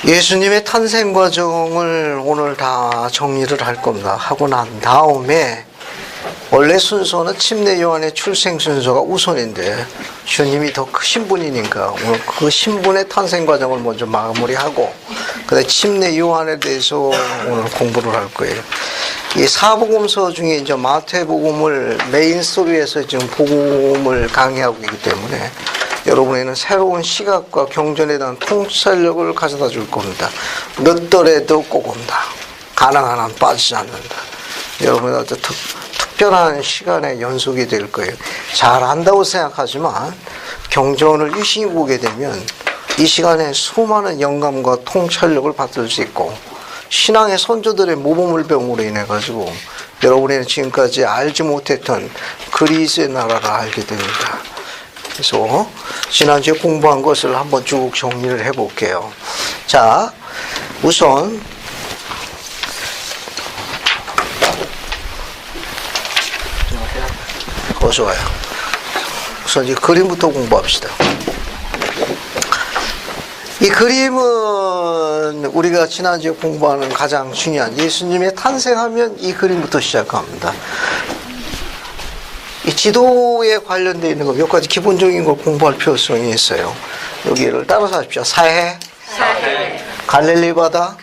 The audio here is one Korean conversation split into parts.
예수님의 탄생 과정을 오늘 다 정리를 할 겁니다. 하고 난 다음에 원래 순서는 침례 요한의 출생 순서가 우선인데 주님이 더 크신 분이니까 오늘 그 신분의 탄생 과정을 먼저 마무리하고 그다음에 침례 요한에 대해서 오늘 공부를 할 거예요. 이 사복음서 중에 이제 마태복음을 메인 스토리에서 지금 복음을 강의하고 있기 때문에 여러분에게는 새로운 시각과 경전에 대한 통찰력을 가져다 줄 겁니다. 몇 달에도 꼭 온다. 가능한 한 빠지지 않는다. 여러분한테 특별한 시간의 연속이 될 거예요. 잘 안다고 생각하지만 경전을 유심히 보게 되면 이 시간에 수많은 영감과 통찰력을 받을 수 있고 신앙의 선조들의 모범을 배움으로 인해 가지고 여러분이 지금까지 알지 못했던 그리스의 나라를 알게 됩니다. 그래서 지난주에 공부한 것을 한번 쭉 정리를 해볼게요. 자, 우선 어서 와요. 우선 이 그림부터 공부합시다. 이 그림은 우리가 지난주에 공부하는 가장 중요한 예수님의 탄생하면 이 그림부터 시작합니다. 이 지도에 관련되어 있는 거 몇 가지 기본적인 걸 공부할 필요성이 있어요. 여기를 따라서 하십시오. 사해, 갈릴리 바다,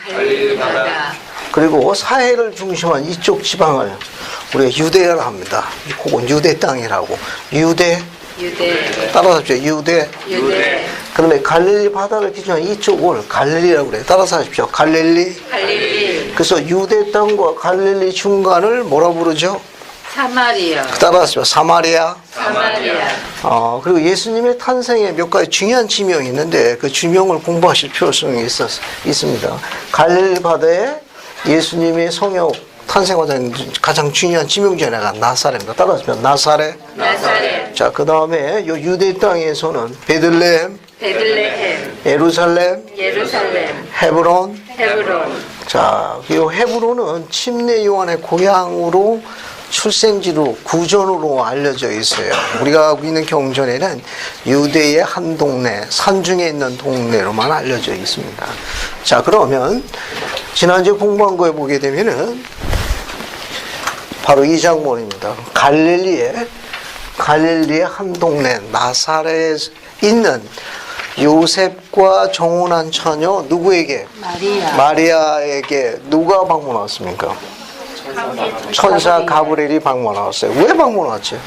그리고 사해를 중심한 이쪽 지방을 우리가 유대라고 합니다. 그건 유대 땅이라고. 유대. 따라서 하십시오. 유대. 그다음에 갈릴리 바다를 기준한 이쪽을 갈릴리라고 그래요. 따라서 하십시오. 갈릴리. 그래서 유대 땅과 갈릴리 중간을 뭐라 부르죠? 사마리아. 따라하십시오. 사마리아. 그리고 예수님의 탄생에 몇 가지 중요한 지명이 있는데 그 지명을 공부하실 필요성이 있습니다. 갈릴리 바다에 예수님의 성역 탄생 과정 가장 중요한 지명 중에 하나가 나사렛입니다. 따라하십시오. 나사렛. 자, 그 다음에 요 유대 땅에서는 베들레헴, 예루살렘, 헤브론. 자, 이 헤브론은 침례 요한의 고향으로 출생지로 구전으로 알려져 있어요. 우리가 알고 있는 경전에는 유대의 한 동네, 산중에 있는 동네로만 알려져 있습니다. 자, 그러면 지난주에 공부한 거에 보게 되면은 바로 이 장면입니다. 갈릴리의 한 동네 나사렛에 있는 요셉과 정혼한 처녀 누구에게? 마리아에게 누가 방문 왔습니까? 천사 가브리엘이 방문 왔어요. 왜 방문 왔죠?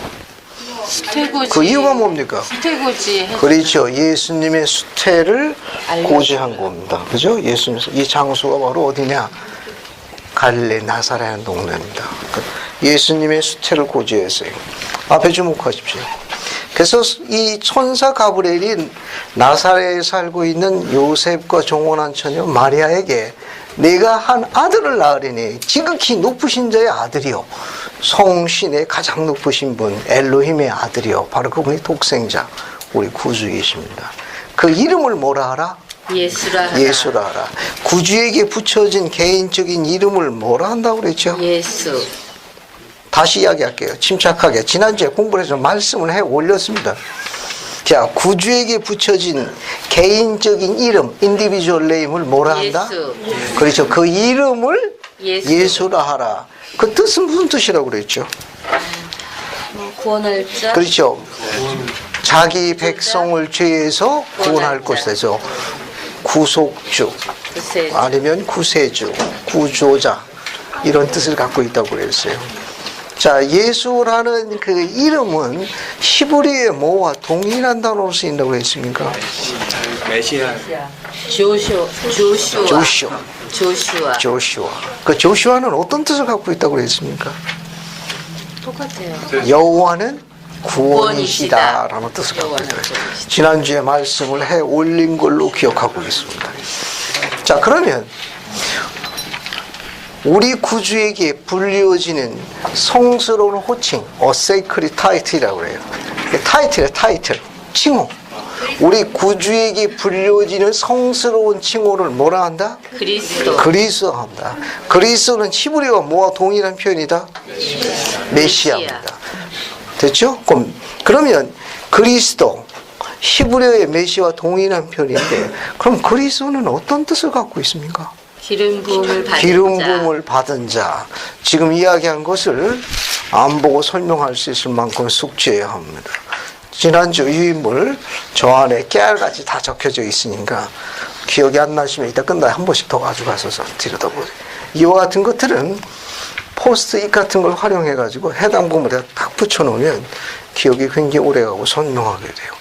수태고지. 그 이유가 뭡니까? 수태고지. 그렇죠. 예수님의 수태를 고지한 겁니다. 그죠? 예수님, 이 장소가 바로 어디냐? 갈릴리 나사렛 동네입니다. 예수님의 수태를 고지했어요. 앞에 주목하십시오. 그래서 이 천사 가브리엘이 나사렛에 살고 있는 요셉과 정혼한 처녀 마리아에게 내가 한 아들을 낳으리니 지극히 높으신 자의 아들이요 성신의 가장 높으신 분 엘로힘의 아들이요 바로 그분이 독생자 우리 구주이십니다. 그 이름을 뭐라 하라? 예수라 하라. 구주에게 붙여진 개인적인 이름을 뭐라 한다고 그랬죠? 예수. 다시 이야기할게요. 침착하게. 지난주에 공부를 해서 말씀을 해 올렸습니다. 자, 구주에게 붙여진 개인적인 이름, 인디비주얼 네임을 뭐라 한다? 예수. 그렇죠. 그 이름을 예수라 하라. 그 뜻은 무슨 뜻이라고 그랬죠? 구원할 자. 그렇죠. 자기 백성을 죄에서 구원할 것이다. 그래서 구속주, 아니면 구세주, 구조자 이런 뜻을 갖고 있다고 그랬어요. 자, 예수라는 그 이름은 히브리의 뭐와 동일한 단어로 쓰인다고 했습니까? 메시아. 조슈아. 그 조슈아는 어떤 뜻을 갖고 있다고 그랬습니까? 똑같아요. 여호와는 구원이시다라는 뜻을 갖고 있다. 지난주에 말씀을 해 올린 걸로 기억하고 있습니다. 자, 그러면 우리 구주에게 불리워지는 성스러운 호칭, sacred title이라고 해요. 타이틀, 칭호. 우리 구주에게 불리워지는 성스러운 칭호를 뭐라 한다? 그리스도 한다. 그리스도는 히브리와 뭐와 동일한 표현이다? 메시아입니다. 됐죠? 그러면 그리스도, 히브리어의 메시와 동일한 표현인데 그럼 그리스도는 어떤 뜻을 갖고 있습니까? 기름 부음을 받은 기름 자. 부음을 받은 자. 지금 이야기한 것을 안 보고 설명할 수 있을 만큼 숙지해야 합니다. 지난주 유인물 저 안에 깨알같이 다 적혀져 있으니까 기억이 안 나시면 이따 끝나야 한 번씩 더 가져가서 들여다보세요. 이와 같은 것들은 포스트잇 같은 걸 활용해 가지고 해당 부분에 딱 붙여놓으면 기억이 굉장히 오래가고 선명하게 돼요.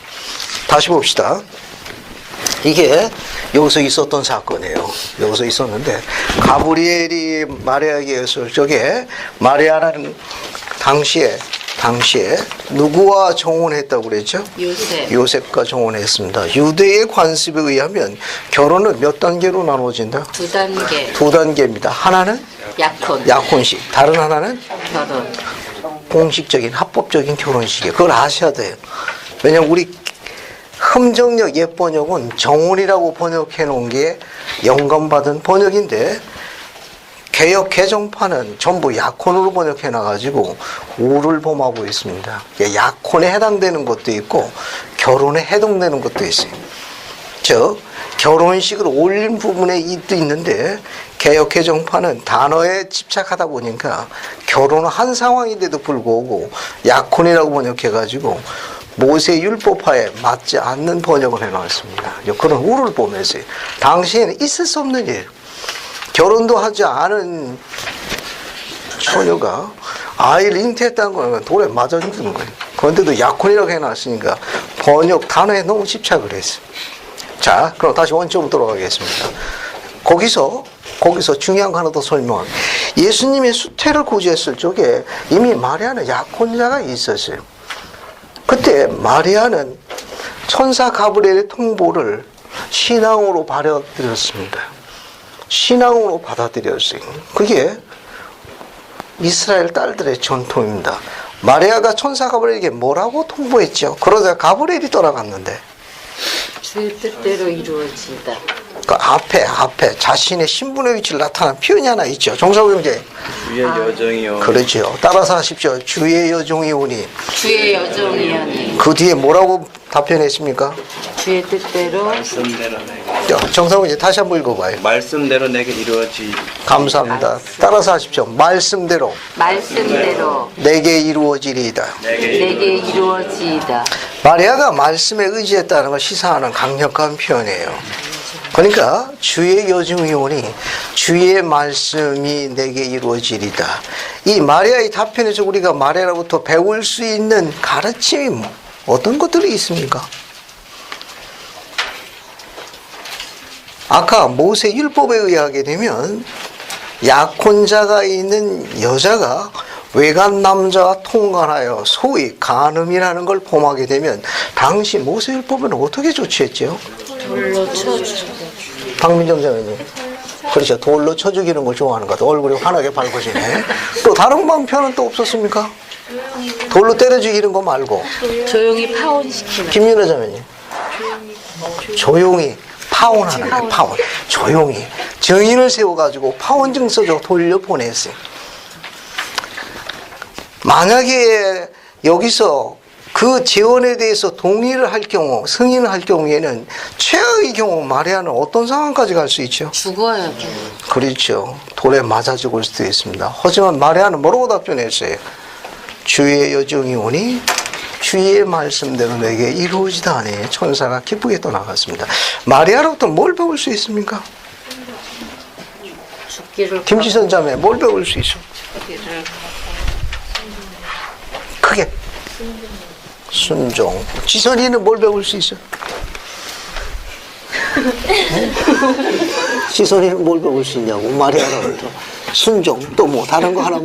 다시 봅시다. 이게 여기서 있었던 사건이에요. 여기서 있었는데 가브리엘이 마리아에게 했을 적에 마리아는 당시에 누구와 정혼했다고 그랬죠? 요셉. 요셉과 정혼했습니다. 유대의 관습에 의하면 결혼은 몇 단계로 나눠진다? 2단계. 두 단계입니다. 하나는 약혼. 약혼식, 다른 하나는 결혼. 공식적인 합법적인 결혼식이에요. 그걸 아셔야 돼요. 왜냐면 우리 흠정역 옛번역은 정혼이라고 번역해 놓은 게 영감받은 번역인데 개역 개정판은 전부 약혼으로 번역해 놔가지고 우를 범하고 있습니다. 약혼에 해당되는 것도 있고 결혼에 해당되는 것도 있어요. 즉 결혼식을 올린 부분에 이도 있는데 개역 개정판은 단어에 집착하다 보니까 결혼을 한 상황인데도 불구하고 약혼이라고 번역해가지고 모세 율법화에 맞지 않는 번역을 해놨습니다. 그런 우를 보면서 당시에는 있을 수 없는 일, 결혼도 하지 않은 처녀가 아이를 잉태했다는 거는 돌에 맞아 죽는 거예요. 그런데도 약혼이라고 해놨으니까 번역 단어에 너무 집착을 했어요. 자, 그럼 다시 원점으로 돌아가겠습니다. 거기서 중요한 거 하나 더 설명합니다. 예수님이 수태를 구제했을 적에 이미 마리아는 약혼자가 있었어요. 그때 마리아는 천사 가브리엘의 통보를 신앙으로 받아들였습니다. 신앙으로 받아들였어요. 그게 이스라엘 딸들의 전통입니다. 마리아가 천사 가브리엘에게 뭐라고 통보했죠? 그러자 가브리엘이 떠나갔는데 주의 뜻대로 이루어지다. 그 앞에 자신의 신분의 위치를 나타낸 표현이 하나 있죠. 정사부 형제. 주의 여정이 오니. 그렇죠. 따라서 하십시오. 주의 여종이 오니. 주의 여정이 오니. 그 뒤에 뭐라고 답변했습니까? 주의 뜻대로. 말씀대로 내게. 정사부 형제 다시 한번 읽어봐요. 말씀대로 내게 이루어지. 감사합니다. 따라서 하십시오. 말씀대로 내게 이루어지리이다. 내게 이루어지이다. 마리아가 말씀에 의지했다는 걸 시사하는 강력한 표현이에요. 그러니까 주의 여종이 오니 주의 말씀이 내게 이루어지리다. 이 마리아의 답변에서 우리가 마리아로부터 배울 수 있는 가르침이 어떤 것들이 있습니까? 아까 모세 율법에 의하게 되면 약혼자가 있는 여자가 외간 남자와 통관하여 소위 간음이라는 걸 범하게 되면 당시 모세 율법은 어떻게 조치했죠? 돌로 쳐주. 박민정 장관님. 그렇죠. 돌로 쳐 죽이는 걸 좋아하는 것 같아. 얼굴이 환하게 밝아지네. 또 다른 방편은 또 없었습니까? 돌로 때려 죽이는 거 말고. 조용히 파혼시키는. 김윤아 장관님. 조용히 파혼하는 거예요. 파혼. 조용히. 증인을 세워가지고 파혼 증서적 돌려보냈어요. 만약에 여기서 그 재혼에 대해서 동의를 할 경우, 승인을 할 경우에는 최악의 경우 마리아는 어떤 상황까지 갈 수 있죠? 죽어야죠. 그렇죠. 돌에 맞아 죽을 수도 있습니다. 하지만 마리아는 뭐라고 답변했어요? 주의 여종이 오니 주의 말씀대로 내게 이루어지다 하니 천사가 기쁘게 떠나갔습니다. 마리아로부터 뭘 배울 수 있습니까? 죽기를. 김지선 자매 뭘 배울 수 있어? 크게. 순종. 지선이는 뭘 배울 수 있어? 지선이는 뭘 배울 수 있냐고. 마리아로부터. 순종. 또 뭐 다른 거 하나.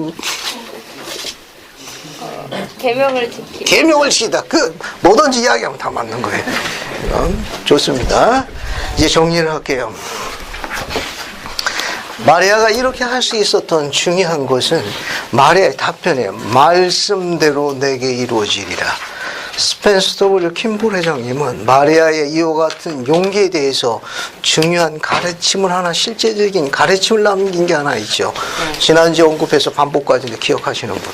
계명을 지키. 계명을 지키다. 그 뭐든지 이야기하면 다 맞는 거예요. 좋습니다. 이제 정리를 할게요. 마리아가 이렇게 할 수 있었던 중요한 것은 마리아의 답변에 말씀대로 내게 이루어지리라. 스펜서 W. 킴볼 회장님은 마리아의 이와 같은 용기에 대해서 중요한 가르침을 하나, 실제적인 가르침을 남긴 게 하나 있죠. 지난주에 언급해서 반복까지 기억하시는 분.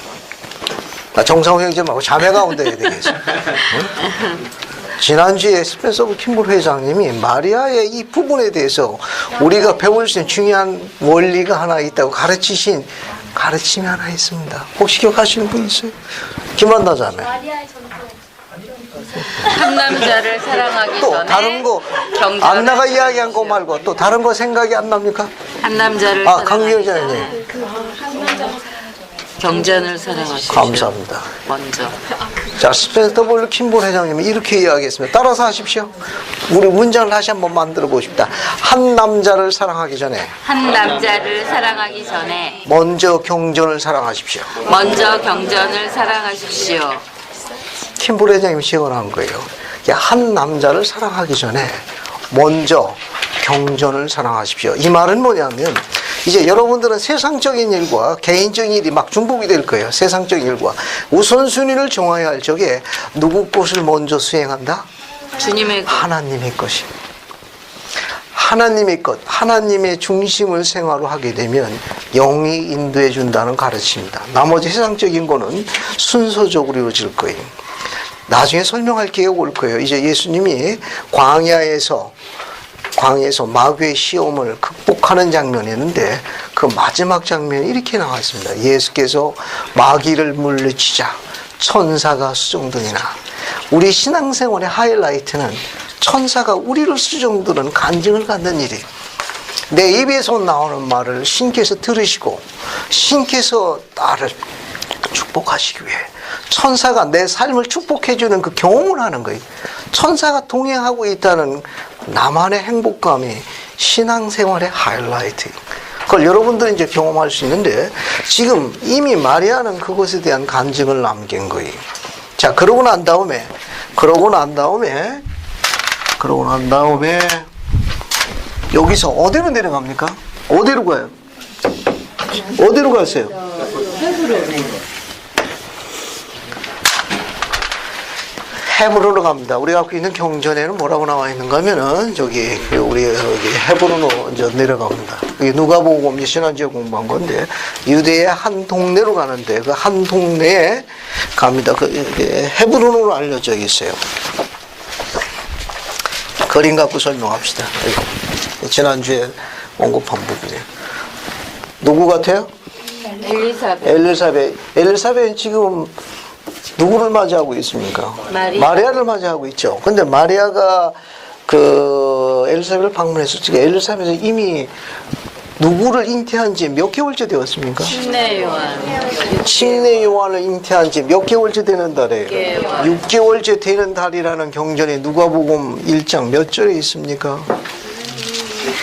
정상호 형제하고 자매 가운데 해야 되겠어요. 응? 지난주에 스펜서 오브 킴볼 회장님이 마리아의 이 부분에 대해서 우리가 배울 수 있는 중요한 원리가 하나 있다고 가르치신 가르침이 하나 있습니다. 혹시 기억하시는 분 있어요? 김한나 자매. 마리아의 전통. 한 남자를 사랑하기 또 전에 다른 거 경전을 안나가 이야기한 거 말고 또 다른 거 생각이 안 납니까? 한 남자를 아, 사랑하기 강기현 전에 자매님. 경전을 사랑하십시오. 감사합니다. 먼저 자, 스펜서 오브 킴볼 회장님이 이렇게 이야기했습니다. 따라서 하십시오. 우리 문장을 다시 한번 만들어 보십시다. 한 남자를 사랑하기 전에 한 남자를 사랑하기 전에 먼저 경전을 사랑하십시오. 먼저 경전을 사랑하십시오. 킴볼 회장님이 시원한 거예요. 한 남자를 사랑하기 전에 먼저 경전을 사랑하십시오. 이 말은 뭐냐면 이제 여러분들은 세상적인 일과 개인적인 일이 막 중복이 될 거예요. 세상적인 일과 우선순위를 정해야 할 적에 누구 것을 먼저 수행한다? 주님의 것. 하나님의 것이. 하나님의 것, 하나님의 중심을 생활로 하게 되면 영이 인도해 준다는 가르침입니다. 나머지 세상적인 거는 순서적으로 이루어질 거예요. 나중에 설명할 기회가 올 거예요. 이제 예수님이 광야에서 마귀의 시험을 극복하는 장면이 있는데 그 마지막 장면이 이렇게 나와 있습니다. 예수께서 마귀를 물리치자 천사가 수종드니나. 우리 신앙생활의 하이라이트는 천사가 우리를 수종드는 간증을 갖는 일이에요. 내 입에서 나오는 말을 신께서 들으시고 신께서 나를 축복하시기 위해 천사가 내 삶을 축복해주는 그 경험을 하는 거예요. 천사가 동행하고 있다는 나만의 행복감이 신앙생활의 하이라이트. 그걸 여러분들은 이제 경험할 수 있는데 지금 이미 마리아는 그것에 대한 간증을 남긴 거예요. 자, 그러고 난 다음에 여기서 어디로 내려갑니까? 어디로 가요? 어디로 가세요? 헤브론으로 갑니다. 우리가 갖고 있는 경전에는 뭐라고 나와 있는가 하면은 우리 여기 헤브론으로 이제 내려갑니다. 이게 누가복음 이제 지난주에 공부한 건데 유대의 한 동네로 가는데 그 한 동네에 갑니다. 그 헤브론으로 알려져 있어요. 그림 갖고 설명합시다. 지난주에 언급한 부분이에요. 누구 같아요? 엘리사벳은 지금 누구를 맞이하고 있습니까? 마리아를 맞이하고 있죠. 근데 마리아가 그 엘리사벳을 방문했을 때 엘리사벳은 이미 누구를 잉태한 지 몇 개월째 되었습니까? 침례 요한을 잉태한 지 몇 개월째 되는 달이에요? 6개월째 되는 달이라는 경전이 누가복음 1장 몇 절에 있습니까?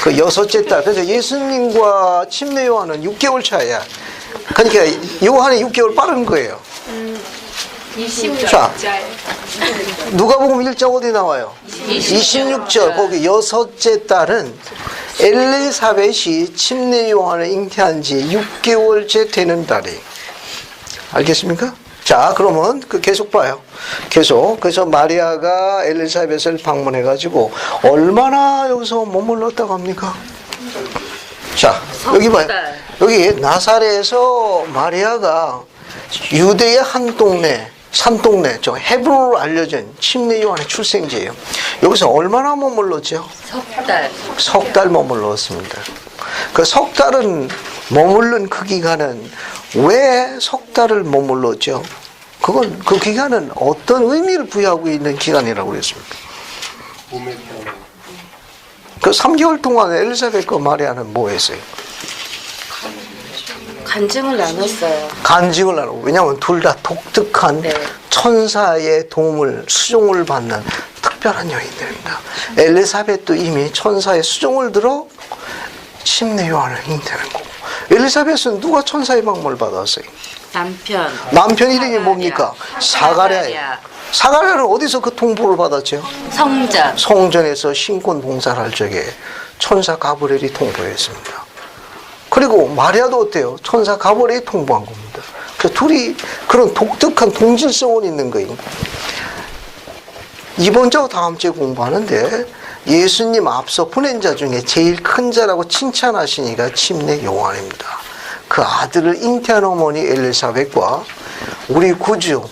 그 6째 달. 그래서 예수님과 침례 요한은 6개월 차이야. 그러니까 요한이 6개월 빠른 거예요. 26절. 자, 누가복음 1장 어디 나와요? 26절. 거기 6째 달은 엘리사벳이 침례 요한을 잉태한 지 6개월째 되는 달이. 알겠습니까? 자, 그러면 계속 봐요. 그래서 마리아가 엘리사벳을 방문해가지고 얼마나 여기서 머물렀다고 합니까? 자, 여기 봐요. 여기 나사렛에서 마리아가 유대의 한 동네, 산동네, 헤브론으로 알려진 침례 요한의 출생지예요. 여기서 얼마나 머물렀죠? 석 달 머물렀습니다. 그 석 달은 머무른 그 기간은 왜 석 달을 머물렀죠? 그 기간은 어떤 의미를 부여하고 있는 기간이라고 그랬습니까? 그 3개월 동안 엘리사벳과 마리아는 뭐 했어요? 간증을 나눴어요. 간증을 나누고. 왜냐하면 둘 다 독특한 천사의 도움을, 수종을 받는 특별한 여인들입니다. 엘리사벳도 이미 천사의 수종을 들어 침례 요한을 잉태하는 거고. 엘리사벳은 누가 천사의 방문을 받았어요? 남편 이름이 뭡니까? 사가랴예요. 사가랴는 어디서 그 통보를 받았죠? 성전에서 신권 봉사를 할 적에 천사 가브리엘이 통보했습니다. 그리고 마리아도 어때요? 천사 가브리엘이 통보한 겁니다. 그래서 둘이 그런 독특한 동질성은 있는 거예요. 이번 주와 다음 주에 공부하는데 예수님 앞서 보낸 자 중에 제일 큰 자라고 칭찬하시니까 침례 요한입니다. 그 아들을 잉태한 어머니 엘리사벳과 우리 구주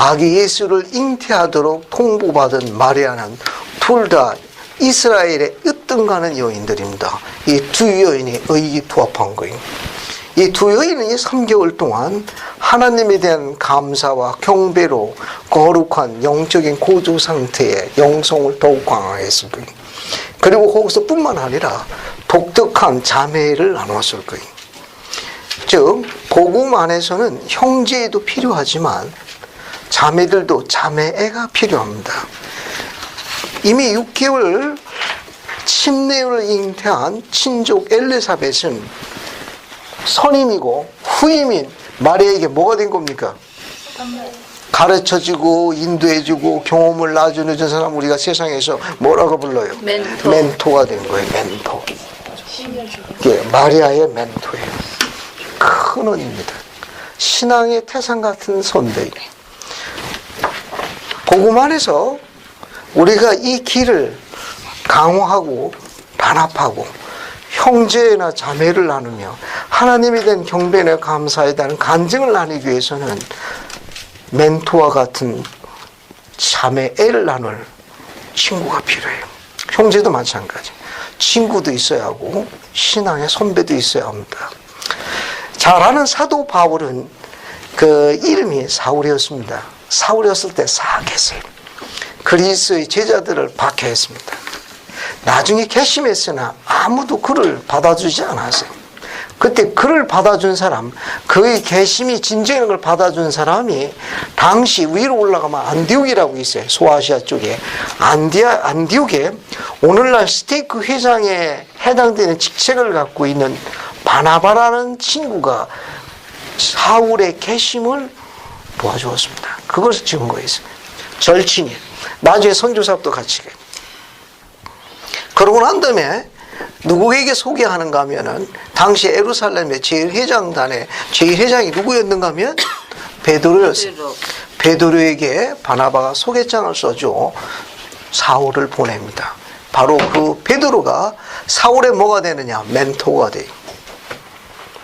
아기 예수를 잉태하도록 통보받은 마리아는 둘 다 이스라엘의 으뜸가는 여인들입니다. 이 두 여인이 의기투합한 거예요. 이 두 여인은 3개월 동안 하나님에 대한 감사와 경배로 거룩한 영적인 고조 상태의 영성을 더욱 강화했을 거예요. 그리고 거기서 뿐만 아니라 독특한 자매를 나눴을 거예요. 즉 복음 안에서는 형제도 필요하지만 자매들도 자매애가 필요합니다. 이미 6개월 침례를 잉태한 친족 엘리사벳은 선임이고 후임인 마리아에게 뭐가 된 겁니까? 가르쳐주고 인도해주고 경험을 나눠주는 사람 우리가 세상에서 뭐라고 불러요? 멘토. 멘토가 된 거예요. 멘토. 이게 마리아의 멘토예요. 큰 은입니다. 신앙의 태산 같은 선배예요. 복음 안에서 우리가 이 길을 강화하고 단합하고 형제나 자매를 나누며 하나님에 대한 경배나 감사에 대한 간증을 나누기 위해서는 멘토와 같은 자매애를 나눌 친구가 필요해요. 형제도 마찬가지. 친구도 있어야 하고 신앙의 선배도 있어야 합니다. 잘 아는 사도 바울은 그 이름이 사울이었습니다. 사울이었을 때 사악했어요. 그리스의 제자들을 박해했습니다. 나중에 개심했으나 아무도 그를 받아주지 않았어요. 그때 그를 받아준 사람, 그의 개심이 진정한 걸 받아준 사람이 당시 위로 올라가면 안디옥이라고 있어요. 소아시아 쪽에. 안디옥에 오늘날 스테이크 회장에 해당되는 직책을 갖고 있는 바나바라는 친구가 사울의 개심을 도와주었습니다. 그것을 증거했어요. 절친이. 나중에 선교사업도 같이 가요. 그러고 난 다음에 누구에게 소개하는가 하면은 당시 예루살렘의 제일회장단의 제일회장이 누구였는가 하면 베드로였어요. 베드로에게 바나바가 소개장을 써줘 사울을 보냅니다. 바로 그 베드로가 사울의 뭐가 되느냐? 멘토가 돼요.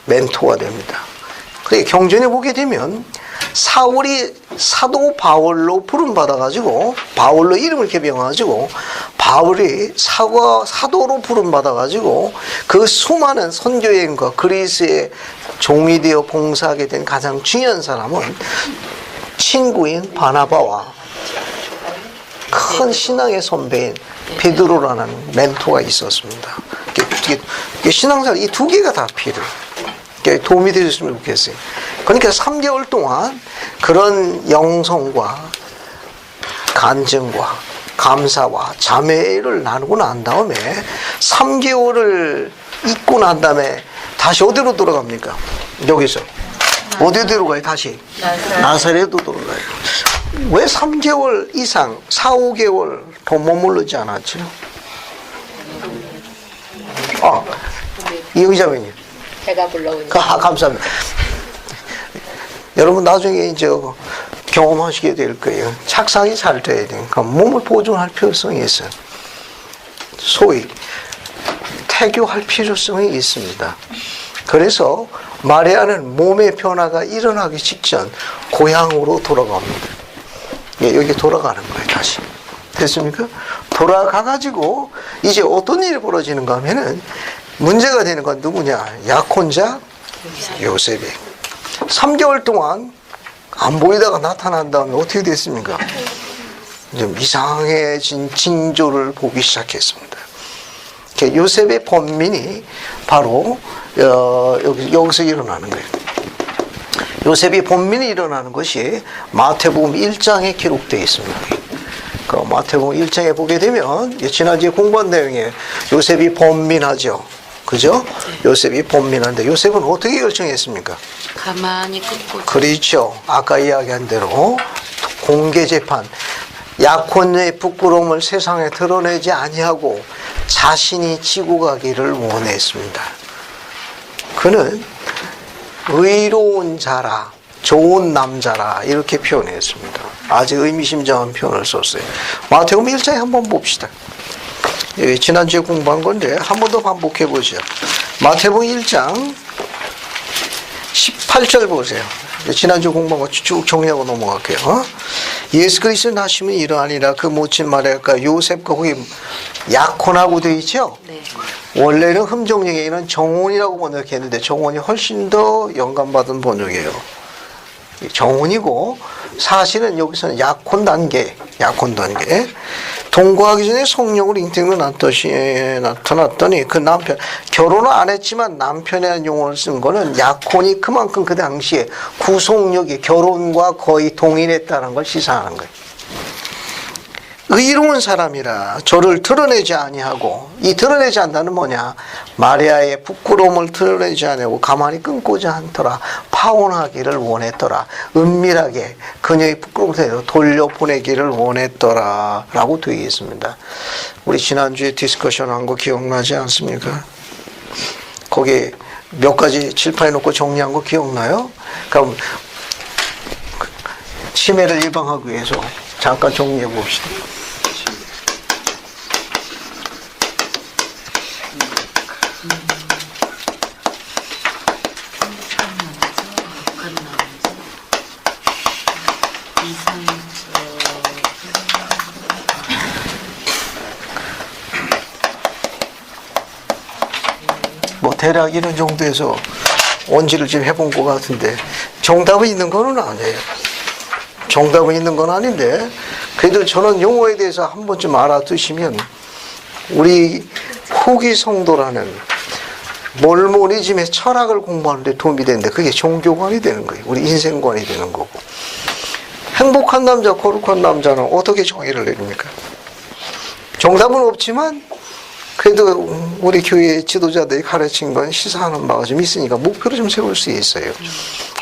멘토가 됩니다. 그래 경전에 보게 되면 사울이 사도 바울로 부름받아가지고 바울로 이름을 개명해가지고 바울이 사도로 부름받아가지고 그 수많은 선교여행과 그리스의 종이 되어 봉사하게 된 가장 중요한 사람은 친구인 바나바와 큰 신앙의 선배인 베드로라는 멘토가 있었습니다. 신앙생활 이 두 개가 다 필요해요. 도움이 되셨으면 좋겠어요. 그러니까 3개월 동안 그런 영성과 간증과 감사와 자매를 나누고 난 다음에 3개월을 있고 난 다음에 다시 어디로 돌아갑니까? 여기서 어디로 가요? 다시 나사렛으로 돌아가요. 왜 3개월 이상 4, 5개월 더 머무르지 않았죠? 이의자매님 제가 불러오니까. 감사합니다. 여러분 나중에 이제 경험하시게 될 거예요. 착상이 잘 돼야 되니까 몸을 보존할 필요성이 있어요. 소위 태교할 필요성이 있습니다. 그래서 마리아는 몸의 변화가 일어나기 직전 고향으로 돌아갑니다. 여기 돌아가는 거예요. 다시. 됐습니까? 돌아가가지고 이제 어떤 일이 벌어지는가 하면은 문제가 되는 건 누구냐? 약혼자 요셉이 3개월 동안 안 보이다가 나타난 다음에 어떻게 됐습니까? 좀 이상해진 징조를 보기 시작했습니다. 요셉의 번민이 바로 여기서 일어나는 거예요. 요셉이 번민이 일어나는 것이 마태복음 1장에 기록되어 있습니다. 그 마태복음 1장에 보게 되면 지난주에 공부한 내용에 요셉이 번민하죠. 그죠? 요셉이 번민한데 요셉은 어떻게 결정했습니까? 가만히 끊고. 그렇죠. 아까 이야기한 대로 공개 재판, 약혼의 부끄러움을 세상에 드러내지 아니하고 자신이 지고 가기를 원했습니다. 그는 의로운 자라, 좋은 남자라 이렇게 표현했습니다. 아주 의미심장한 표현을 썼어요. 마태복음 1장에 한번 봅시다. 지난주에 공부한 건데 한 번 더 반복해 보죠. 마태복음 1장 18절 보세요. 지난주 공부한 거 쭉 정리하고 넘어갈게요. 예수 그리스도 나심은 이러하니라. 그 모친 말할까 요셉과 거기 약혼하고 되어 있죠. 네. 원래는 흠정령에는 정혼이라고 번역했는데 정혼이 훨씬 더 영감받은 번역이에요. 정혼이고 사실은 여기서는 약혼 단계. 동거하기 전에 성령을 잉태로 나타났더니 그 남편, 결혼을 안 했지만 남편이라는 용어를 쓴 거는 약혼이 그만큼 그 당시에 구속력이 결혼과 거의 동일했다는 걸 시사하는 거예요. 의로운 사람이라 저를 드러내지 아니하고, 이 드러내지 않다는 뭐냐, 마리아의 부끄러움을 드러내지 아니하고 가만히 끊고자 않더라. 파혼하기를 원했더라. 은밀하게 그녀의 부끄러움을 돌려보내기를 원했더라 라고 되어 있습니다. 우리 지난주에 디스커션 한 거 기억나지 않습니까? 거기 몇 가지 칠판에 놓고 정리한 거 기억나요? 그럼 치매를 예방하기 위해서 잠깐 정리해 봅시다. 뭐 대략 이런 정도에서 원지를 좀 해본 것 같은데 정답은 있는 건 아니에요. 정답은 있는 건 아닌데 그래도 저는 용어에 대해서 한 번쯤 알아두시면 우리 후기 성도라는 몰모니즘의 철학을 공부하는데 도움이 되는데 그게 종교관이 되는 거예요. 우리 인생관이 되는 거고. 행복한 남자, 거룩한 남자는 어떻게 정의를 내립니까? 정답은 없지만 그래도 우리 교회 지도자들이 가르친 건 시사하는 바가 좀 있으니까 목표를 좀 세울 수 있어요.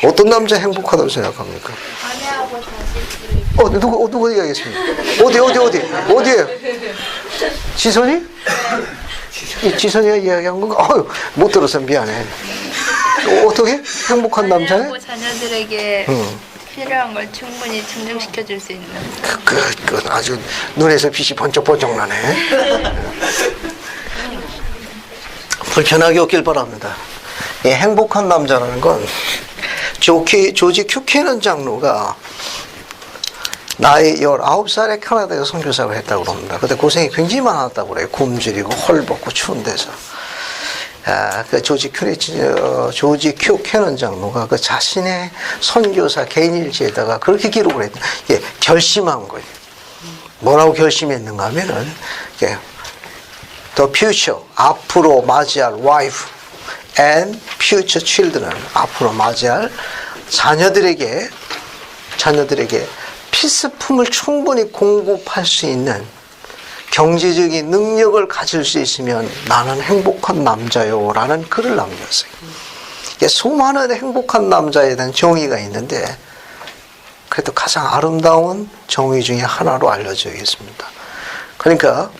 어떤 남자 행복하다고 생각합니까? 아내하고 자식들이. 누구 얘기하겠습니까? 어디에요? 지선이? 지선이가 이야기한 건가? 못 들어서 미안해. 어떻게? 행복한 남자네? 아내하고 자녀들에게 필요한 걸 충분히 충족시켜 줄 수 있는. 그 아주 눈에서 빛이 번쩍번쩍 나네. 불편하게 없길 바랍니다. 이 행복한 남자라는 건 조지 큐케넌 장로가 나이 19살에 캐나다에서 선교사를 했다고 그럽니다. 그때 고생이 굉장히 많았다고 그래요. 굶주리고 헐벗고 추운 데서. 그 조지 큐케넌 장로가 그 자신의 선교사 개인일지에다가 그렇게 기록을 했다. 결심한 거예요. 뭐라고 결심했는가 하면은, The future, 앞으로 맞이할 wife and future children, 앞으로 맞이할 자녀들에게 필수품을 충분히 공급할 수 있는 경제적인 능력을 가질 수 있으면 나는 행복한 남자요 라는 글을 남겼어요. 수많은 행복한 남자에 대한 정의가 있는데 그래도 가장 아름다운 정의 중에 하나로 알려져 있습니다. 그러니까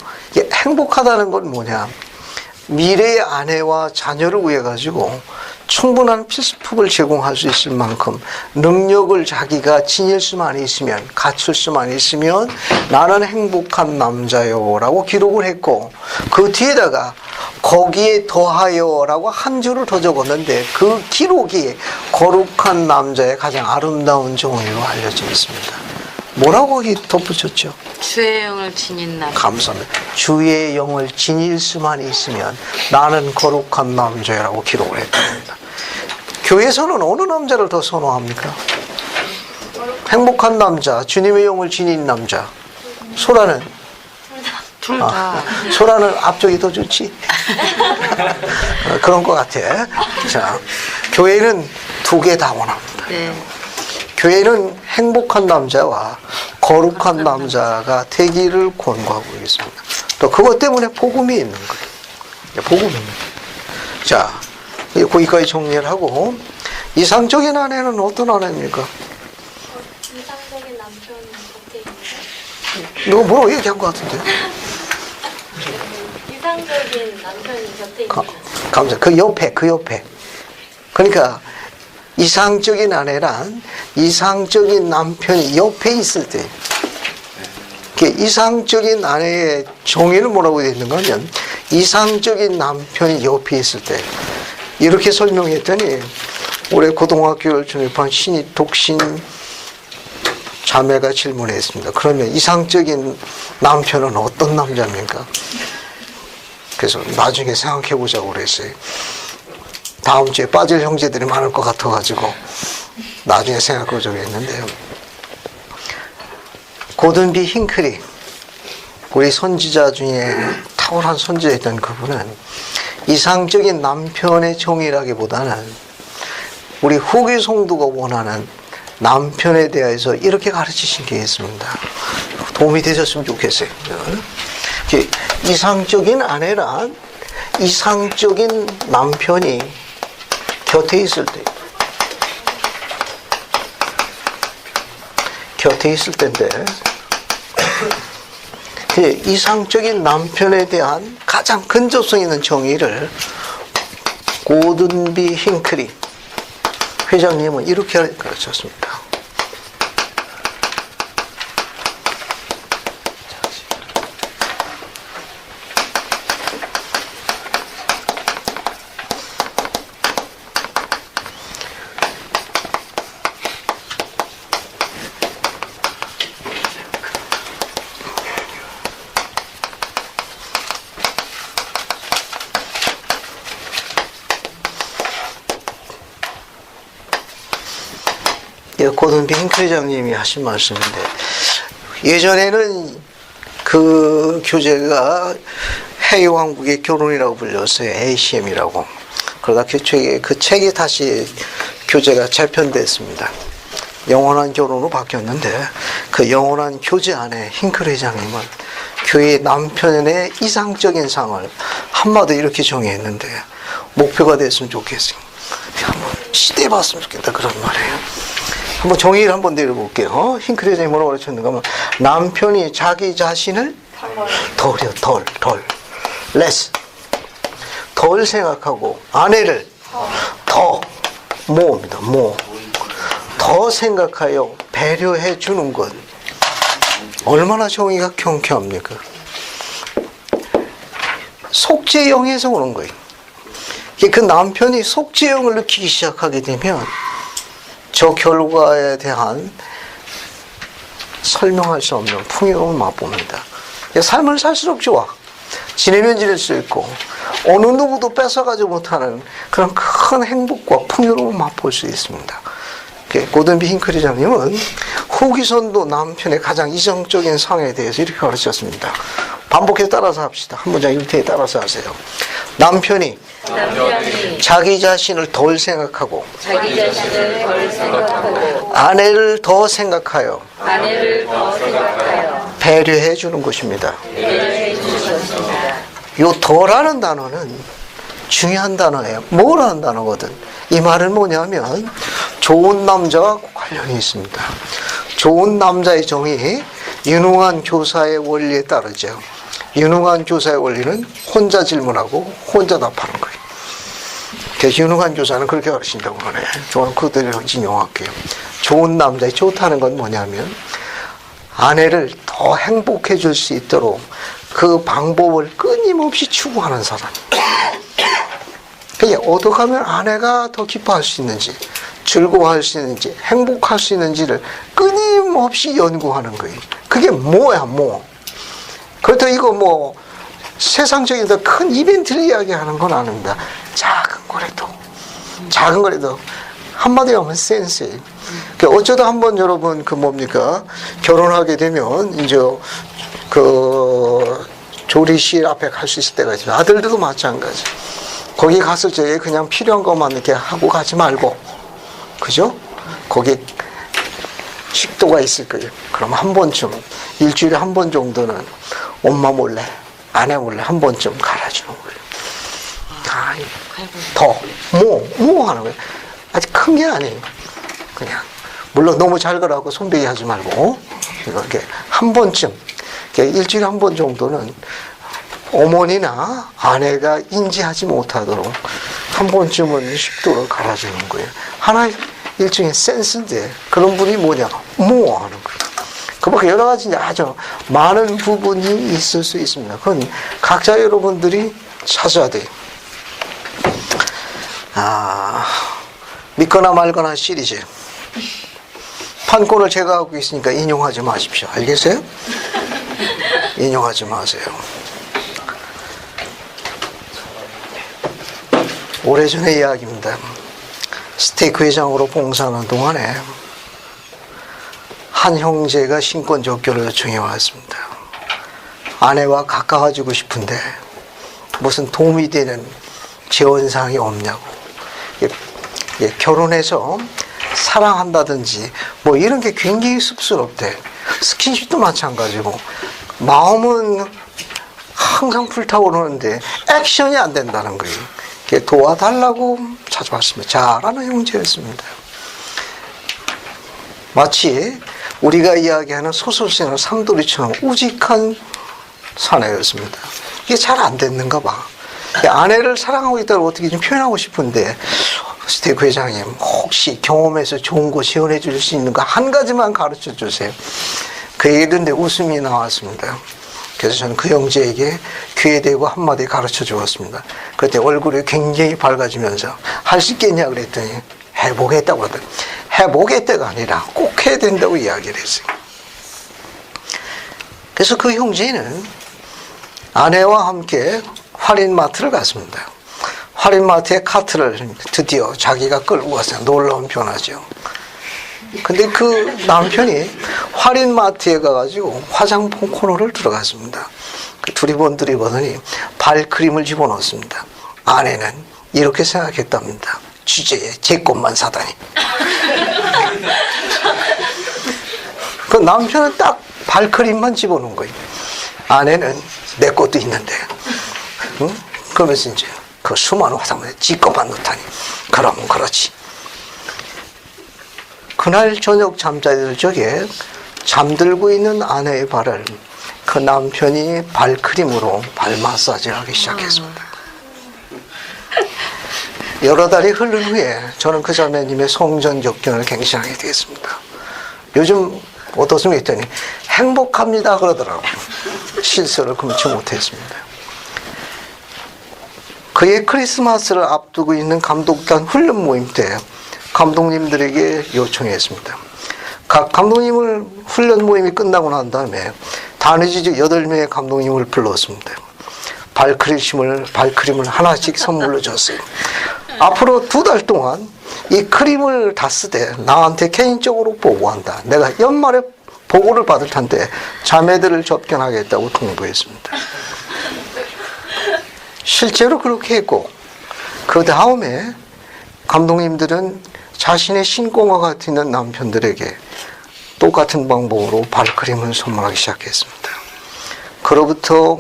행복하다는 건 뭐냐, 미래의 아내와 자녀를 위해 가지고 충분한 필수품을 제공할 수 있을 만큼 능력을 자기가 지닐 수만 있으면, 갖출 수만 있으면 나는 행복한 남자요 라고 기록을 했고, 그 뒤에다가 거기에 더하여 라고 한 줄을 더 적었는데 그 기록이 거룩한 남자의 가장 아름다운 정의로 알려져 있습니다. 뭐라고 거기 덧붙였죠? 주의 영을 지닌 남. 감사합니다. 주의 영을 지닐 수만 있으면 나는 거룩한 남자라고 기록을 했답니다. 교회에서는 어느 남자를 더 선호합니까? 행복한 남자, 주님의 영을 지닌 남자. 소라는? 둘 다. 소라는 앞쪽이 더 좋지? 그런 것 같아. 자, 교회는 두 개 다 원합니다. 네. 교회는 행복한 남자와 거룩한 남자가 되기를 권고하고 있습니다. 또 그것 때문에 복음이 있는 거예요. 복음입니다. 자, 거기까지 정리를 하고, 이상적인 아내는 어떤 아내입니까? 이상적인 남편이 곁에 있는. 누가 뭐라고 얘기한 것 같은데? 이상적인 남편이 곁에 있는. 감사. 그 옆에. 그러니까 이상적인 아내란 이상적인 남편이 옆에 있을 때, 이상적인 아내의 정의는 뭐라고 되어 있는가 하면 이상적인 남편이 옆에 있을 때, 이렇게 설명했더니 올해 고등학교를 졸업한 신입 독신 자매가 질문했습니다. 그러면 이상적인 남편은 어떤 남자입니까? 그래서 나중에 생각해 보자고 그랬어요. 다음 주에 빠질 형제들이 많을 것 같아가지고 나중에 생각해 보자고 했는데요. 고든 B 힝클리, 우리 선지자 중에 탁월한 선지자였던 그분은 이상적인 남편의 정의라기보다는 우리 후기 성도가 원하는 남편에 대해서 이렇게 가르치신 게 있습니다. 도움이 되셨으면 좋겠어요. 이상적인 아내란 이상적인 남편이 곁에 있을 때인데 이상적인 남편에 대한 가장 근접성 있는 정의를 고든 B 힝클리 회장님은 이렇게 가르쳤습니다. 고든 B 힝클리 회장님이 하신 말씀인데, 예전에는 그 교재가 해외왕국의 결혼이라고 불렸어요. ACM이라고. 그러다 그 책이 다시 교재가 재편됐습니다. 영원한 결혼으로 바뀌었는데, 그 영원한 교재 안에 힝클리 회장님은 교회의 남편의 이상적인 상을 한마디 이렇게 정의했는데, 목표가 됐으면 좋겠어요. 한번 시대봤으면 좋겠다, 그런 말이에요. 한번 정의를 한번 내려볼게요. 힝클리 회장이 뭐라고 가르쳤는가 하면, 남편이 자기 자신을 less 덜 생각하고 아내를 더 생각하여 배려해 주는 것. 얼마나 정의가 경쾌합니까? 속죄형에서 오는 거예요. 그 남편이 속죄형을 느끼기 시작하게 되면 저 결과에 대한 설명할 수 없는 풍요로움을 맛봅니다. 삶을 살수록 좋아. 지내면 지낼 수 있고 어느 누구도 뺏어가지 못하는 그런 큰 행복과 풍요로움을 맛볼 수 있습니다. 고든 B 힝클리 장님은 후기선도 남편의 가장 이성적인 상에 대해서 이렇게 가르쳤습니다. 반복해서 따라서 합시다. 한 문장 일태에 따라서 하세요. 남편이 자기 자신을 덜 생각하고 아내를 더 생각하여 배려해 주는 것입니다. 이 더라는 단어는 중요한 단어예요. 뭐라는 단어거든. 이 말은 뭐냐면 좋은 남자와 관련이 있습니다. 좋은 남자의 정의, 유능한 교사의 원리에 따르죠. 유능한 교사의 원리는 혼자 질문하고 혼자 답하는 거예요. 그래서 유능한 교사는 그렇게 가르친다고 하네. 저는 그대로 인용할게요. 좋은 남자의 좋다는 건 뭐냐면 아내를 더 행복해 줄 수 있도록 그 방법을 끊임없이 추구하는 사람. 그게 어떻게 하면 아내가 더 기뻐할 수 있는지, 즐거워할 수 있는지, 행복할 수 있는지를 끊임없이 연구하는 거예요. 그게 뭐야, 뭐. 그렇다고 이거 세상적인 더 큰 이벤트를 이야기하는 건 아닙니다. 작은 거라도 한마디로 하면 센스예요. 어쩌다 한번 여러분 결혼하게 되면 이제 조리실 앞에 갈 수 있을 때가 있어요. 아들들도 마찬가지. 거기 갔을 적에 그냥 필요한 것만 이렇게 하고 가지 말고, 그죠? 거기 식도가 있을 거예요. 그럼 한 번쯤, 일주일에 한 번 정도는 엄마 몰래, 아내 몰래 한 번쯤 갈아주는 거예요. 뭐 하는 거예요. 아직 큰 게 아니에요. 그냥. 물론 너무 잘 가라고 손배기 하지 말고, 이렇게 한 번쯤, 일주일에 한 번 정도는 어머니나 아내가 인지하지 못하도록 한 번쯤은 식도를 갈아주는 거예요. 하나의 일종의 센스인데, 그런 분이 뭐냐? 뭐 하는 거예요. 그밖에 여러 가지 아주 많은 부분이 있을 수 있습니다. 그건 각자 여러분들이 찾아야 돼요. 믿거나 말거나 시리즈. 판권을 제가 갖고 있으니까 인용하지 마십시오. 알겠어요? 인용하지 마세요. 오래전의 이야기입니다. 스테이크 회장으로 봉사하는 동안에 한 형제가 신권 접견을 요청해 왔습니다. 아내와 가까워지고 싶은데 무슨 도움이 되는 재원사항이 없냐고. 결혼해서 사랑한다든지 뭐 이런 게 굉장히 씁쓸없대. 스킨십도 마찬가지고 마음은 항상 불타오르는데 액션이 안 된다는 거예요. 도와달라고 찾아왔습니다. 잘하는 형제였습니다. 마치 우리가 이야기하는 소설생의 삼돌이처럼 우직한 사내였습니다. 이게 잘 안 됐는가 봐. 아내를 사랑하고 있다고 어떻게 좀 표현하고 싶은데 스테이크 회장님 혹시 경험해서 좋은 거 지원해 줄 수 있는 거 한 가지만 가르쳐 주세요. 그 얘기를 듣는데 웃음이 나왔습니다. 그래서 저는 그 형제에게 귀에 대고 한마디 가르쳐 주었습니다. 그때 얼굴이 굉장히 밝아지면서 할 수 있겠냐 그랬더니 해보겠다고 하더라고요. 해보겠다가 아니라 꼭 해야 된다고 이야기를 했어요. 그래서 그 형제는 아내와 함께 할인마트를 갔습니다. 할인마트에 카트를 드디어 자기가 끌고 왔어요. 놀라운 변화죠. 근데 그 남편이 할인마트에 가가지고 화장품 코너를 들어갔습니다. 두리번두리보더니 발크림을 집어넣었습니다. 아내는 이렇게 생각했답니다. 주제에 제 것만 사다니. 그 남편은 딱 발크림만 집어넣은 거예요. 아내는 내 것도 있는데. 응? 그러면서 이제 그 수많은 화장품에 지 것만 넣다니. 그러면 그렇지. 그날 저녁 잠자리들 적에 잠들고 있는 아내의 발을 그 남편이 발크림으로 발 마사지를 하기 시작했습니다. 여러 달이 흐른 후에 저는 그 자매님의 성전 접견을 갱신하게 되었습니다. 요즘 어떻습니까 했더니 행복합니다 그러더라고요. 실수를 금치 못했습니다. 그의 크리스마스를 앞두고 있는 감독단 훈련 모임 때 감독님들에게 요청했습니다. 각 감독님을 훈련 모임이 끝나고 난 다음에 단위지 8명의 감독님을 불렀습니다. 발크림을 하나씩 선물로 줬어요. 앞으로 2달 동안 이 크림을 다 쓰되 나한테 개인적으로 보고한다. 내가 연말에 보고를 받을 텐데 자매들을 접견하겠다고 통보했습니다. 실제로 그렇게 했고 그 다음에 감독님들은 자신의 신공과 같은 남편들에게 똑같은 방법으로 발크림을 선물하기 시작했습니다. 그로부터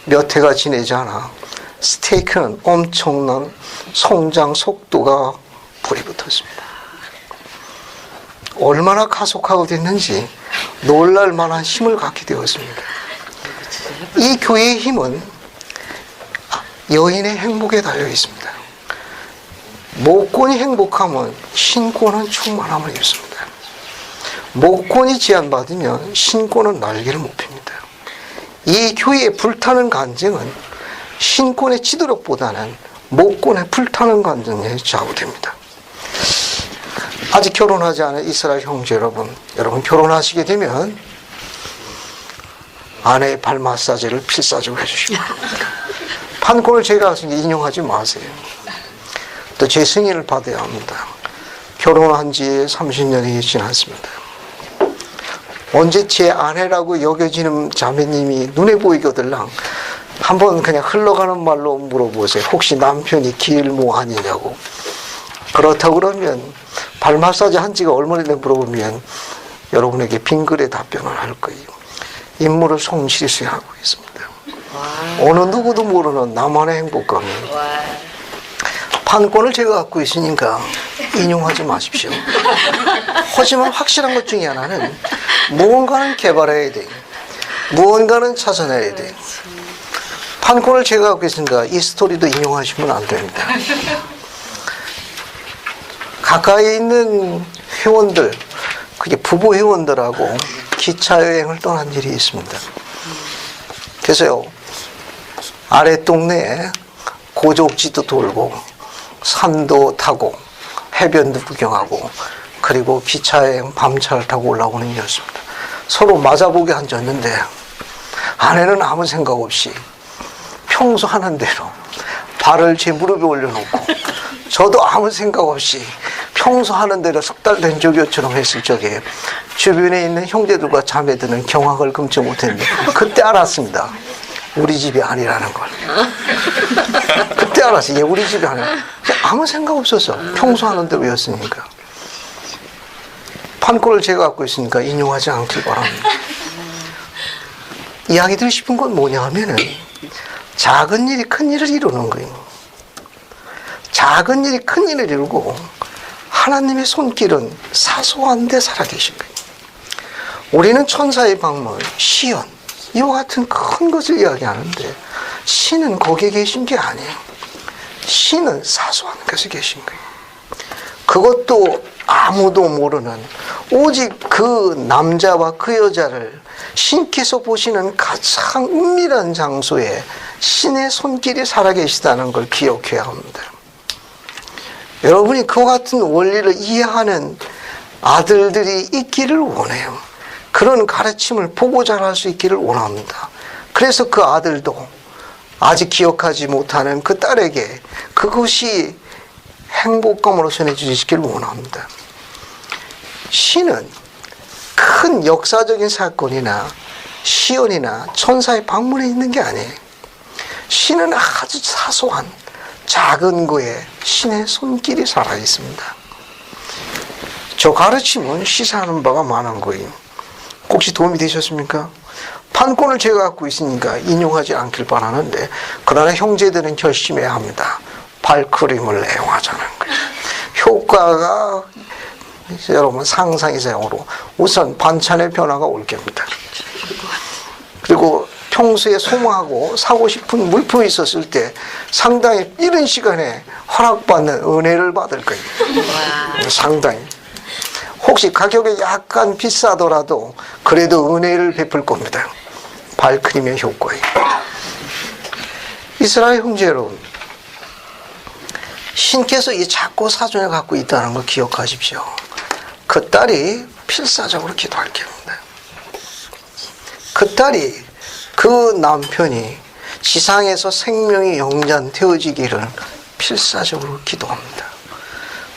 몇 해가 지내지 않아 스테이크는 엄청난 성장 속도가 불이 붙었습니다. 얼마나 가속화가 됐는지 놀랄 만한 힘을 갖게 되었습니다. 이 교회의 힘은 여인의 행복에 달려 있습니다. 목권이 행복하면 신권은 충만함을 입습니다. 목권이 제한받으면 신권은 날개를 못 핍니다. 이 교회의 불타는 간증은 신권의 지도력보다는 목권의 불타는 간증에 좌우됩니다. 아직 결혼하지 않은 이스라엘 형제 여러분 결혼하시게 되면 아내의 발 마사지를 필사적으로 해주시기 바랍니다. 판권을 제가 인용하지 마세요. 또 제 승인을 받아야 합니다. 결혼한 지 30년이 지났습니다. 언제 제 아내라고 여겨지는 자매님이 눈에 보이거들랑 한번 그냥 흘러가는 말로 물어보세요. 혹시 남편이 길모 아니냐고. 그렇다고 그러면 발 마사지 한 지가 얼마나 됐나 물어보면 여러분에게 빙글의 답변을 할 거예요. 임무를 성실히 수행하고 있습니다. 어느 누구도 모르는 나만의 행복감이에요. 판권을 제가 갖고 있으니까 인용하지 마십시오. 하지만 확실한 것 중에 하나는 무언가는 개발해야 돼. 무언가는 찾아내야 돼. 판권을 제가 갖고 있으니까 이 스토리도 인용하시면 안 됩니다. 가까이 있는 회원들, 그게 부부 회원들하고 기차 여행을 떠난 일이 있습니다. 그래서요, 아래 동네에 고족지도 돌고 산도 타고 해변도 구경하고 그리고 기차여행 밤차를 타고 올라오는 일이었습니다. 서로 맞아보게 앉았는데 아내는 아무 생각 없이 평소 하는 대로 발을 제 무릎에 올려놓고 저도 아무 생각 없이 평소 하는 대로 석 달 된 적이었처럼 했을 적에 주변에 있는 형제들과 자매들은 경악을 금치 못했는데 그때 알았습니다. 우리 집이 아니라는 걸. 그때 알았어요. 얘 우리 집이 아니라. 아무 생각 없었어. 평소 하는 대로였으니까. 판권을 제가 갖고 있으니까 인용하지 않길 바랍니다. 이야기 드리고 싶은 건 뭐냐 하면은 작은 일이 큰 일을 이루는 거예요. 작은 일이 큰 일을 이루고 하나님의 손길은 사소한 데 살아계신 거예요. 우리는 천사의 방문, 시연 이와 같은 큰 것을 이야기하는데 신은 거기에 계신 게 아니에요. 신은 사소한 곳에 계신 거예요. 그것도 아무도 모르는 오직 그 남자와 그 여자를 신께서 보시는 가장 은밀한 장소에 신의 손길이 살아계시다는 걸 기억해야 합니다. 여러분이 그와 같은 원리를 이해하는 아들들이 있기를 원해요. 그런 가르침을 보고 자랄 수 있기를 원합니다. 그래서 그 아들도 아직 기억하지 못하는 그 딸에게 그것이 행복감으로 전해주시기를 원합니다. 신은 큰 역사적인 사건이나 시연이나 천사의 방문에 있는 게 아니에요. 신은 아주 사소한 작은 거에 신의 손길이 살아있습니다. 저 가르침은 시사하는 바가 많은 거예요. 혹시 도움이 되셨습니까? 판권을 제가 갖고 있으니까 인용하지 않길 바라는데 그러나 형제들은 결심해야 합니다. 발크림을 애용하자는 거예요. 효과가 여러분 상상 이상으로 우선 반찬의 변화가 올 겁니다. 그리고 평소에 소모하고 사고 싶은 물품이 있었을 때 상당히 이른 시간에 허락받는 은혜를 받을 거예요. 상당히. 혹시 가격이 약간 비싸더라도 그래도 은혜를 베풀 겁니다. 발크림의 효과예요. 이스라엘 형제 여러분, 신께서 이 작고 사정을 갖고 있다는 걸 기억하십시오. 그 딸이 필사적으로 기도할 겁니다. 그 딸이 그 남편이 지상에서 생명이 영전되어지기를 필사적으로 기도합니다.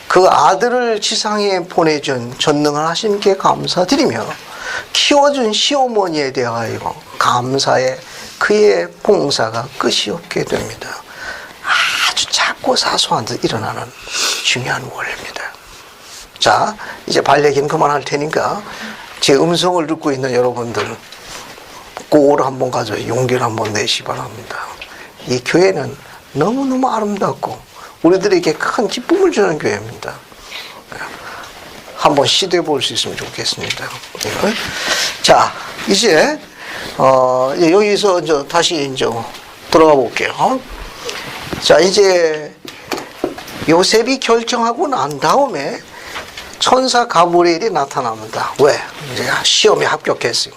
그 아들을 지상에 보내준 전능한 하나님께 감사드리며 키워준 시어머니에 대하여 감사해 그의 봉사가 끝이 없게 됩니다. 아주 작고 사소한 데 일어나는 중요한 원리입니다. 자, 이제 발 얘기는 그만할 테니까 제 음성을 듣고 있는 여러분들 꼴을 한번 가져요. 용기를 한번 내시기 바랍니다. 이 교회는 너무너무 아름답고 우리들에게 큰 기쁨을 주는 교회입니다. 한번 시도해 볼 수 있으면 좋겠습니다. 자, 이제 여기서 이제 다시 이제 들어가 볼게요. 자, 이제 요셉이 결정하고 난 다음에 천사 가브리엘이 나타납니다. 왜? 이제 시험에 합격했어요.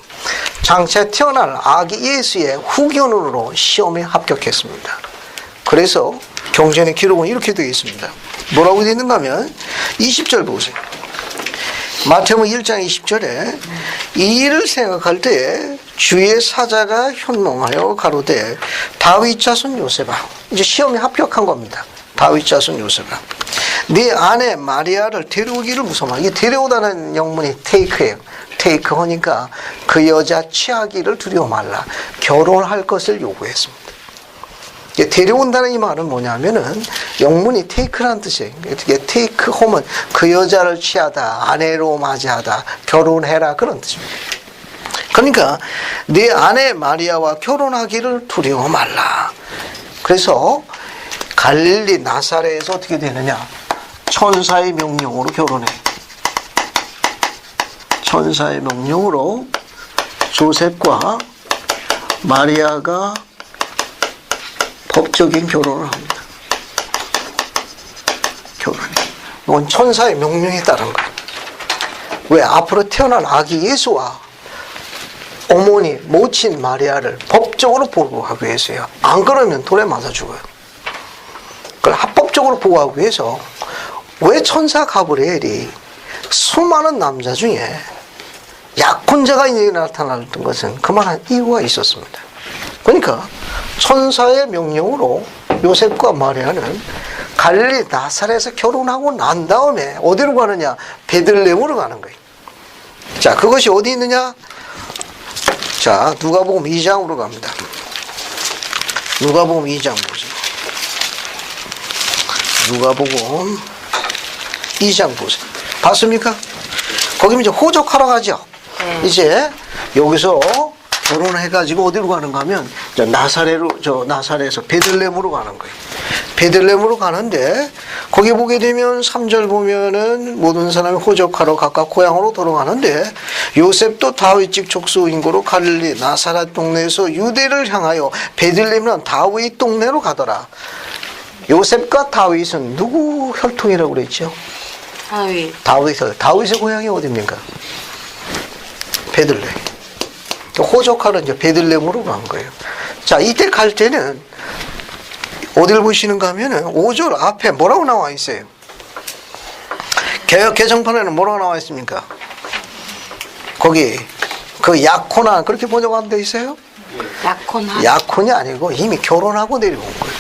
장차 태어날 아기 예수의 후견으로 시험에 합격했습니다. 그래서 경전의 기록은 이렇게 되어 있습니다. 뭐라고 되어 있는가 하면 20절 보세요. 마태복음 1장 20절에 이 일을 생각할 때에 주의 사자가 현몽하여 가로되 다윗 자손 요셉아, 이제 시험에 합격한 겁니다. 다윗 자손 요셉아, 네 아내 마리아를 데려오기를 무서워하라. 이게 데려오다는 영문이 테이크예요. 테이크 하니까 그 여자 취하기를 두려워 말라. 결혼할 것을 요구했습니다. 데려온다는 이 말은 뭐냐면은 영문이 테이크라는 뜻이에요. 테이크 홈은 그 여자를 취하다, 아내로 맞이하다, 결혼해라 그런 뜻입니다. 그러니까 네 아내 마리아와 결혼하기를 두려워 말라. 그래서 갈릴리 나사렛에서 어떻게 되느냐? 천사의 명령으로 결혼해. 천사의 명령으로 조셉과 마리아가 법적인 결혼을 합니다. 결혼. 이건 천사의 명령에 따른 거예요. 왜? 앞으로 태어날 아기 예수와 어머니, 모친 마리아를 법적으로 보호하기 위해서요. 안 그러면 돌에 맞아 죽어요. 그걸 합법적으로 보호하기 위해서 왜 천사 가브리엘이 수많은 남자 중에 약혼자가 이제 나타났던 것은 그만한 이유가 있었습니다. 그러니까 천사의 명령으로 요셉과 마리아는 갈릴리 나사렛에서 결혼하고 난 다음에 어디로 가느냐? 베들레헴으로 가는 거예요. 자, 그것이 어디 있느냐? 자, 누가복음 2장으로 갑니다. 누가복음 2장 보죠. 누가복음 2장 보세요. 봤습니까? 거기 이제 호적하러 가죠. 이제 여기서 결혼해가지고 어디로 가는가 하면 나사렛에서 베들레헴으로 가는 거예요. 베들레헴으로 가는데 거기 보게 되면 3절 보면은 모든 사람이 호적하러 각각 고향으로 돌아가는데 요셉도 다윗집 족속인고로 갈릴리 나사렛 동네에서 유대를 향하여 베들레헴이란 다윗 동네로 가더라. 요셉과 다윗은 누구 혈통이라고 그랬죠? 다윗의 고향이 어디입니까? 베들레헴. 호적하러 이제 베들레헴으로 간 거예요. 자, 이때 갈 때는 어디를 보시는가 하면은 5절 앞에 뭐라고 나와 있어요? 개정판에는 뭐라고 나와 있습니까? 거기 그 약혼한 그렇게 번역한 데 있어요? 약혼이 아니고 이미 결혼하고 내려온 거예요.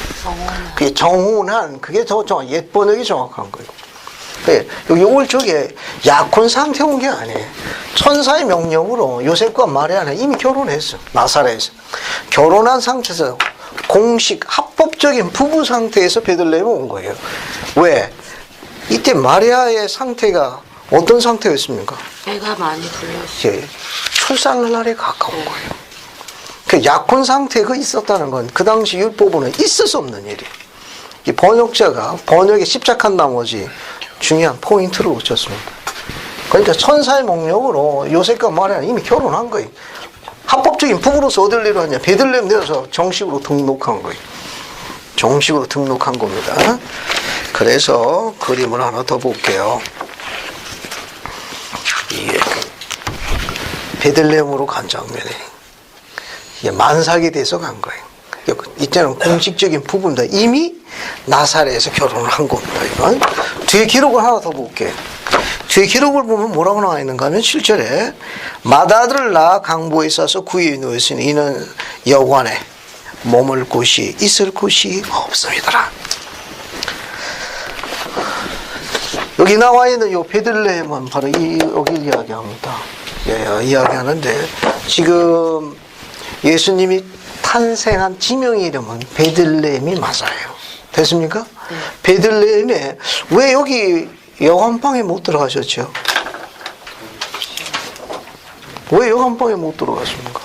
그게 정혼한 그게 더 옛 번역이 정확한 거예요. 네, 여기 올 쪽에 약혼 상태 온 게 아니에요. 천사의 명령으로 요셉과 마리아는 이미 결혼했어. 나사렛에서. 결혼한 상태에서 공식 합법적인 부부 상태에서 베들레헴에 온 거예요. 왜? 이때 마리아의 상태가 어떤 상태였습니까? 배가 많이 불렀어요. 출산날에 가까운 거예요. 그 약혼 상태가 있었다는 건 그 당시 율법으로는 있을 수 없는 일이에요. 이 번역자가 번역에 집착한 나머지 중요한 포인트를 놓쳤습니다. 그러니까 천사의 명령으로 요셉과 마리아는 이미 결혼한 거예요. 합법적인 부부로서 어딜 내려왔냐? 베들레헴 내려서 정식으로 등록한 거예요. 정식으로 등록한 겁니다. 그래서 그림을 하나 더 볼게요. 이게 베들레헴으로 간 장면에 이게 만삭이 돼서 간 거예요. 이때는 공식적인 부부입니다. 이미 나사렛에서 결혼을 한 겁니다. 이건. 뒤에 기록을 하나 더 볼게요. 뒤에 기록을 보면 뭐라고 나와 있는가 하면 7절에 맏아들을 낳아 강보에 싸서 구유에 누웠으니 이는 여관에 머물 곳이 있을 곳이 없습니다. 여기 나와 있는 이 베들레헴은 바로 여기 이야기합니다. 이야기하는데 지금 예수님이 탄생한 지명의 이름은 베들레헴이 맞아요. 됐습니까? 네. 베들레헴에 왜 여기 여관방에 못 들어가셨죠? 왜 여관방에 못 들어갔습니까?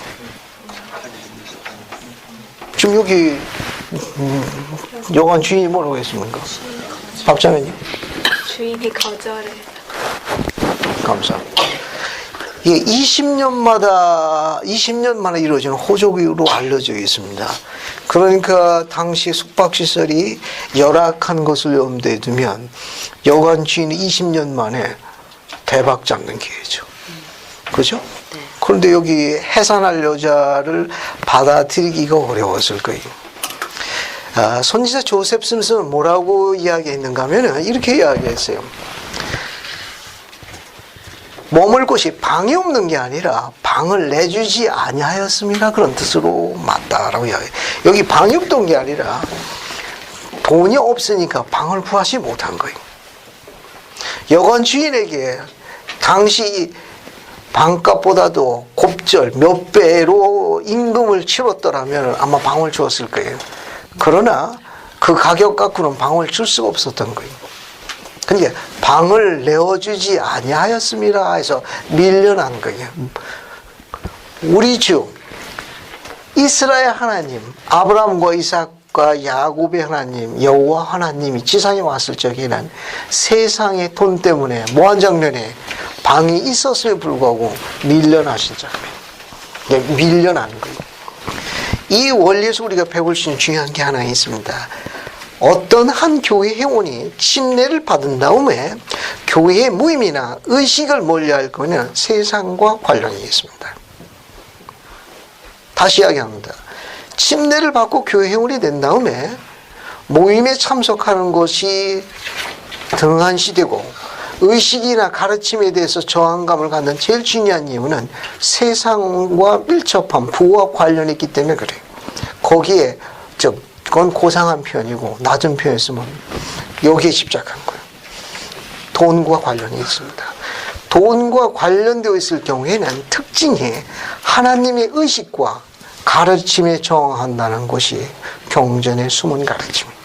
지금 여기 여관 주인이 뭐라고 했습니까? 박자매님? 주인이 거절해. 감사합니다. 이게 20년 만에 이루어지는 호적으로 알려져 있습니다. 그러니까 당시 숙박시설이 열악한 것을 염두에 두면 여관 주인이 20년 만에 대박 잡는 기회죠. 그죠? 네. 그런데 여기 해산할 여자를 받아들이기가 어려웠을 거예요. 선지자 조셉 스미스는 뭐라고 이야기했는가 하면 이렇게 이야기했어요. 머물 곳이 방이 없는 게 아니라 방을 내주지 아니하였습니다. 그런 뜻으로 맞다라고 이야기해요. 여기 방이 없던 게 아니라 돈이 없으니까 방을 구하지 못한 거예요. 여관 주인에게 당시 방값보다도 곱절 몇 배로 임금을 치렀더라면 아마 방을 주었을 거예요. 그러나 그 가격 갖고는 방을 줄 수가 없었던 거예요. 그러니까 방을 내어주지 아니하였습니다 해서 밀려난 거예요. 우리 주 이스라엘 하나님 아브라함과 이삭과 야곱의 하나님 여호와 하나님이 지상에 왔을 적에는 세상의 돈 때문에 모한 장면에 방이 있었음에 불구하고 밀려나신 장면. 밀려난 거예요. 이 원리에서 우리가 배울 수 있는 중요한 게 하나 있습니다. 어떤 한 교회 회원이 침례를 받은 다음에 교회의 모임이나 의식을 멀리할 거는 세상과 관련이 있습니다. 다시 이야기합니다. 침례를 받고 교회 회원이 된 다음에 모임에 참석하는 것이 등한시되고 의식이나 가르침에 대해서 저항감을 갖는 제일 중요한 이유는 세상과 밀접한 부와 관련이 있기 때문에 그래요. 거기에 그건 고상한 표현이고 낮은 표현이었으면 여기에 집착한 거예요. 돈과 관련이 있습니다. 돈과 관련되어 있을 경우에는 특징이 하나님의 의식과 가르침에 저항한다는 것이 경전의 숨은 가르침입니다.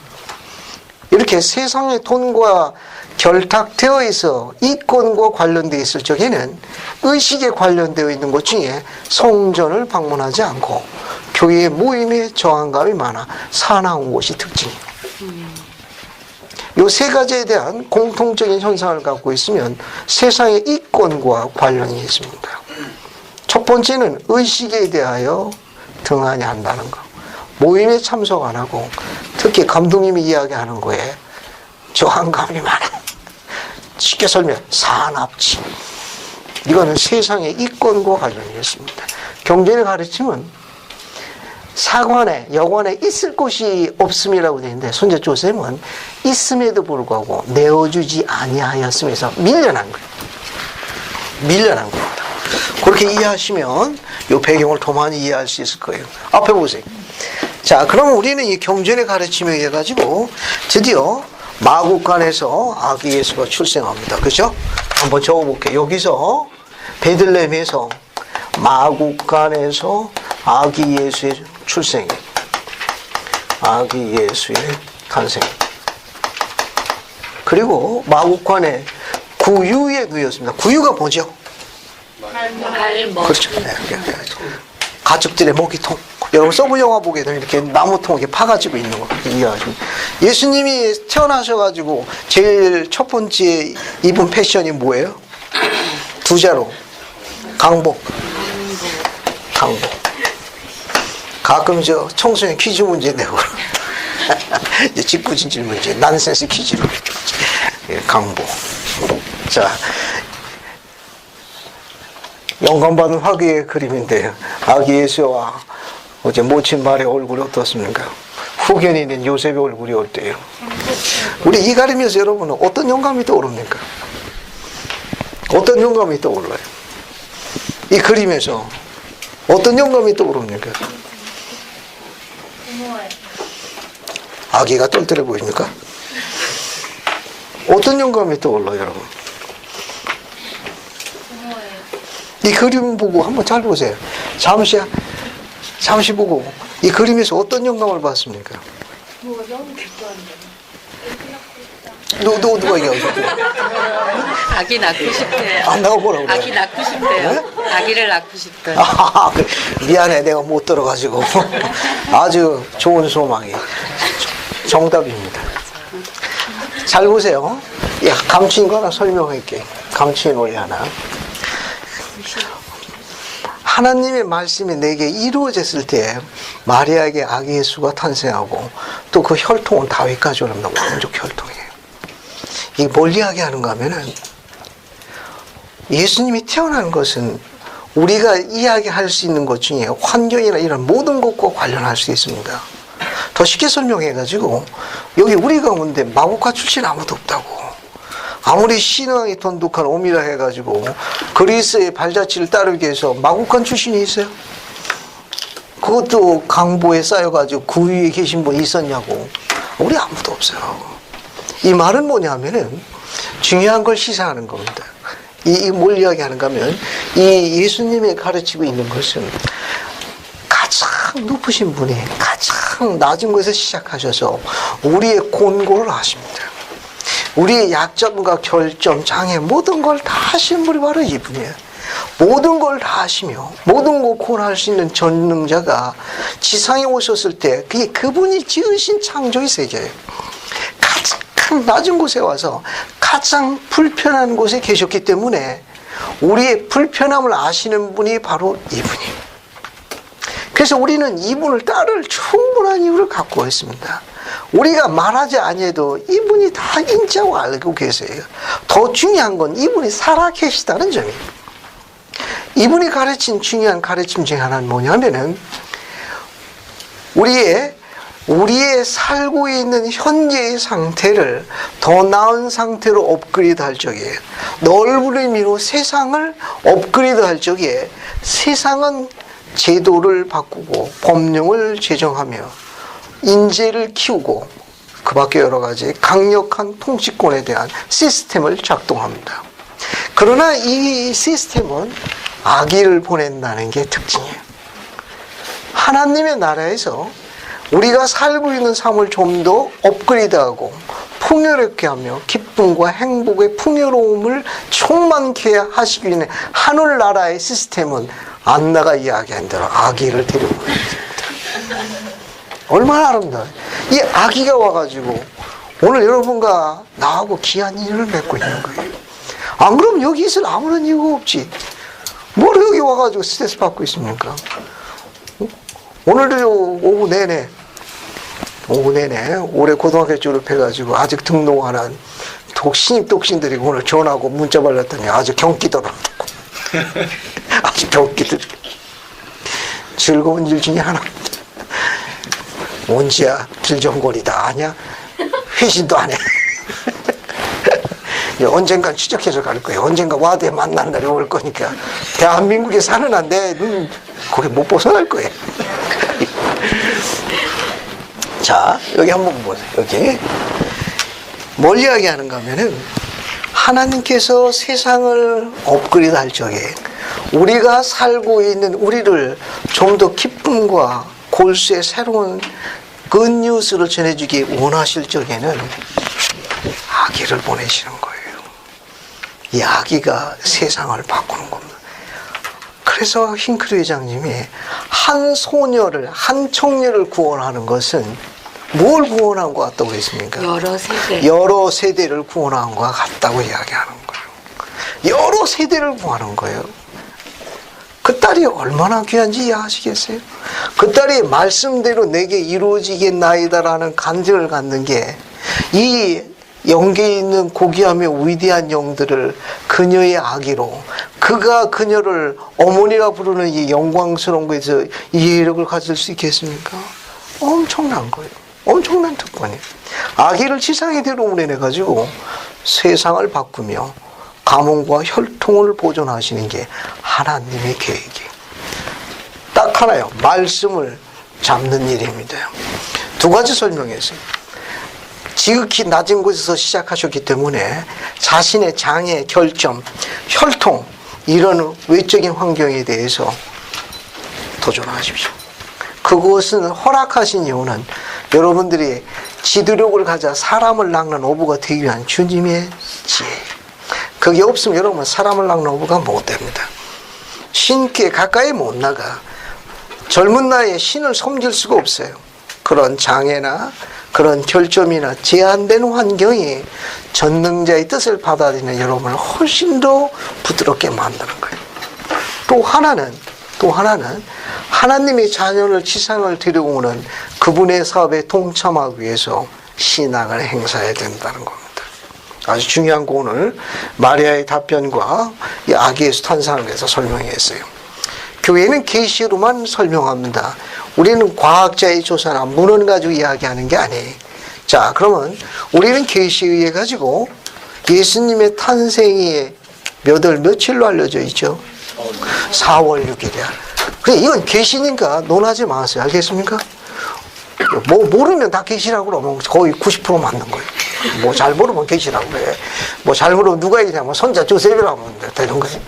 이렇게 세상의 돈과 결탁되어 있어 이권과 관련되어 있을 적에는 의식에 관련되어 있는 것 중에 성전을 방문하지 않고 교회의 모임에 저항감이 많아 사나운 것이 특징이에요. 이 세 가지에 대한 공통적인 현상을 갖고 있으면 세상의 이권과 관련이 있습니다. 첫 번째는 의식에 대하여 등한히 한다는 것. 모임에 참석 안 하고 특히 감독님이 이야기하는 거에 저항감이 많아. 쉽게 설명, 산업지. 이거는 세상의 이권과 관련이 있습니다. 경전의 가르침은 사관에, 여관에 있을 곳이 없음이라고 되어 있는데 손자 조셉은 있음에도 불구하고 내어주지 아니하였음에서 밀려난 거예요. 밀려난 겁니다. 그렇게 이해하시면 이 배경을 더 많이 이해할 수 있을 거예요. 앞에 보세요. 자, 그럼 우리는 이 경전의 가르침에 의해 가지고 드디어 마국간에서 아기 예수가 출생합니다. 그죠? 한번 적어볼게요. 여기서 베들레헴에서 마국간에서 아기 예수의 출생이, 아기 예수의 탄생. 그리고 마국간에 구유의 누였습니다. 구유가 뭐죠? 그렇죠. 가축들의 모기통. 여러분 서브 영화 보게 되면 이렇게 나무통 이렇게 파가지고 있는 거 이해하시면. 예수님이 태어나셔가지고 제일 첫 번째 입은 패션이 뭐예요? 두 자로 강복. 가끔 청소년 퀴즈 문제 내고 이제 직구진질 문제, 난센스 퀴즈로 강복. 자, 영감받은 화기의 그림인데요. 아기 예수와 어제 모친 말의 얼굴이 어떻습니까? 후견인인 요셉의 얼굴이 어때요? 우리 이 그림에서 여러분은 어떤 영감이 떠오릅니까? 어떤 영감이 떠올라요? 이 그림에서 어떤 영감이 떠오릅니까? 아기가 똘똘해 보입니까? 어떤 영감이 떠올라요, 여러분? 이 그림 보고 한번 잘 보세요. 잠시 보고 이 그림에서 어떤 영감을 받습니까? 누가 얘기하죠? 아기 낳고 싶대요. 안 나와 보라고 그래. 아기 낳고 싶대요. 네? 아기를 낳고 싶대요. 미안해, 내가 못 들어가지고. 아주 좋은 소망이 정답입니다. 잘 보세요. 감추인 거 하나 설명할게. 감추인 원리 하나. 하나님의 말씀이 내게 이루어졌을 때 마리아에게 아기 예수가 탄생하고 또 그 혈통은 다윗까지 오릅니다. 왕족 혈통이에요. 이게 뭘 이야기하는가 하면은 예수님이 태어난 것은 우리가 이야기할 수 있는 것 중에 환경이나 이런 모든 것과 관련할 수 있습니다. 더 쉽게 설명해가지고 여기 우리 가운데 마국가 출신 아무도 없다고. 아무리 신앙이 돈독한 오미라 해가지고 그리스의 발자취를 따르기 위해서 마국간 출신이 있어요? 그것도 강보에 쌓여가지고 그 위에 계신 분이 있었냐고. 우리 아무도 없어요. 이 말은 뭐냐면은 중요한 걸 시사하는 겁니다. 뭘 이야기하는가 하면 이 예수님이 가르치고 있는 것은 가장 높으신 분이 가장 낮은 곳에서 시작하셔서 우리의 곤고를 하십니다. 우리의 약점과 결점, 장애 모든 걸 다 하신 분이 바로 이분이에요. 모든 걸 다 하시며 모든 걸 고안할 수 있는 전능자가 지상에 오셨을 때 그게 그분이 지으신 창조의 세계예요. 가장 낮은 곳에 와서 가장 불편한 곳에 계셨기 때문에 우리의 불편함을 아시는 분이 바로 이분이에요. 그래서 우리는 이분을 따를 충분한 이유를 갖고 있습니다. 우리가 말하지 아니해도 이분이 다 인자고 알고 계세요. 더 중요한 건 이분이 살아 계시다는 점이에요. 이분이 가르친 중요한 가르침 중에 하나는 뭐냐면은 우리의 우리의 살고 있는 현재의 상태를 더 나은 상태로 업그레이드 할 적에, 넓은 의미로 세상을 업그레이드 할 적에, 세상은 제도를 바꾸고 법령을 제정하며 인재를 키우고 그 밖에 여러 가지 강력한 통치권에 대한 시스템을 작동합니다. 그러나 이 시스템은 악의를 보낸다는 게 특징이에요. 하나님의 나라에서 우리가 살고 있는 삶을 좀 더 업그레이드하고 풍요롭게 하며 기쁨과 행복의 풍요로움을 충만케 하시기 위해 하늘나라의 시스템은 안나가 이야기한 대로 악의를 데리고 있습니다. 얼마나 아름다워요. 이 악의가 와가지고 오늘 여러분과 나하고 귀한 인연을 맺고 있는 거예요. 안 그러면 여기 있을 아무런 이유가 없지. 뭘 여기 와가지고 스트레스 받고 있습니까? 오늘도 오후 내내 올해 고등학교 졸업해가지고 아직 등록 안 한 신입 독신들이 오늘 전화하고 문자 받았더니 아주 경기더라고. 아주 경기들. 즐거운 일 중에 하나입니다. 뭔지야 길정거리다 아냐? 회신도 안 해. 언젠간 추적해서 갈 거예요. 언젠가 와드에 만난 날이 올 거니까 대한민국에 사는 한데 거기 못 벗어날 거예요. 자, 여기 한번 보세요. 여기 뭘 이야기하는가 하면은 하나님께서 세상을 업그레이드 할 적에 우리가 살고 있는 우리를 좀 더 기쁨과 골수의 새로운 굿뉴스를 전해주기 원하실 적에는 악의를 보내시는 거예요. 이 악의가 세상을 바꾸는 겁니다. 그래서 흰크리 회장님이 한 소녀를, 한 청년을 구원하는 것은 뭘 구원한 것 같다고 했습니까? 여러 세대. 여러 세대를 구원한 것 같다고 이야기하는 거예요. 여러 세대를 구하는 거예요. 그 딸이 얼마나 귀한지 이해하시겠어요? 그 딸이 말씀대로 내게 이루어지겠나이다라는 간증을 갖는 게 이 영계에 있는 고귀하며 위대한 영들을 그녀의 아기로, 그가 그녀를 어머니라 부르는 이 영광스러운 것에서 이해력을 가질 수 있겠습니까? 엄청난 거예요. 엄청난 특권이에요. 아기를 지상에 데려오내가지고 세상을 바꾸며 가문과 혈통을 보존하시는 게 하나님의 계획이에요. 딱 하나요. 말씀을 잡는 일입니다. 두 가지 설명했어요. 지극히 낮은 곳에서 시작하셨기 때문에 자신의 장애, 결점, 혈통 이런 외적인 환경에 대해서 도전하십시오. 그것은 허락하신 이유는 여러분들이 지도력을 가져 사람을 낚는 어부가 되기 위한 주님의 지혜예요. 그게 없으면 여러분 사람을 낚는 어부가 못 됩니다. 신께 가까이 못 나가. 젊은 나이에 신을 섬길 수가 없어요. 그런 장애나 그런 결점이나 제한된 환경이 전능자의 뜻을 받아들이는 여러분을 훨씬 더 부드럽게 만드는 거예요. 또 하나는 하나님의 자녀를 지상을 데려오는 그분의 사업에 동참하기 위해서 신앙을 행사해야 된다는 겁니다. 아주 중요한 거 오늘 마리아의 답변과 이 아기에서 탄생을 해서 설명했어요. 교회는 계시로만 설명합니다. 우리는 과학자의 조사나 문헌 가지고 이야기하는 게 아니에요. 자, 그러면 우리는 계시에 의해 가지고 예수님의 탄생이 몇 월 며칠로 알려져 있죠? 4월 6일이야. 그래, 이건 계시니까 논하지 마세요. 알겠습니까? 뭐 모르면 다 계시라고 그러면 거의 90% 맞는 거예요. 뭐 잘 모르면 계시라고 그래. 뭐 잘 모르면 누가 얘기냐면 선자 조셉이라고 하면 되는 거예요.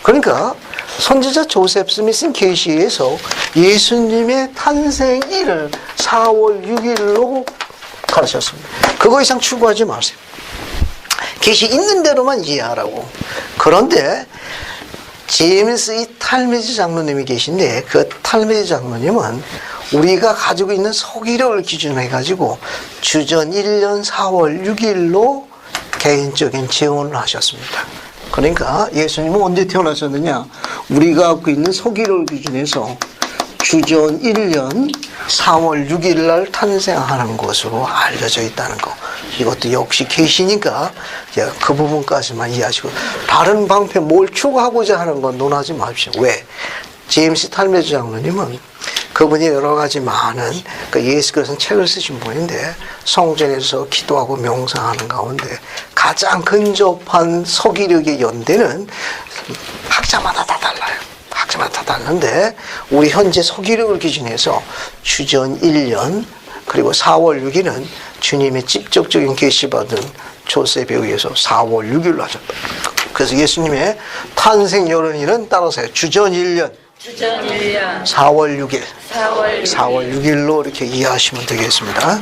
그러니까 선지자 조셉 스미스는 계시에서 예수님의 탄생일을 4월 6일로 가르쳤습니다. 그거 이상 추구하지 마세요. 계시 있는 대로만 이해하라고. 그런데 제임스 이 탈미지 장로님이 계신데 그 탈미지 장로님은 우리가 가지고 있는 서기력을 기준으로 해가지고 주전 1년 4월 6일로 개인적인 재혼을 하셨습니다. 그러니까 예수님은 언제 태어나셨느냐? 우리가 갖고 있는 서기력을 기준해서 주전 1년 4월 6일 날 탄생하는 것으로 알려져 있다는 거. 이것도 역시 계시니까 그 부분까지만 이해하시고 다른 방패 뭘 추구하고자 하는 건 논하지 마십시오. 왜? 제임스 탈메즈 장로님은 그분이 여러 가지 많은 그 예수께서는 책을 쓰신 분인데 성전에서 기도하고 명상하는 가운데 가장 근접한 서기력의 연대는 학자마다 다 달라요. 학자마다 다 다른데 우리 현재 서기력을 기준해서 주전 1년 그리고 4월 6일은 주님의 직접적인 계시받은 조셉에 의해서 4월 6일로 하셨다. 그래서 예수님의 탄생 여론일은 따라서요. 주전 1년 4월 6일 4월 6일로 이렇게 이해하시면 되겠습니다.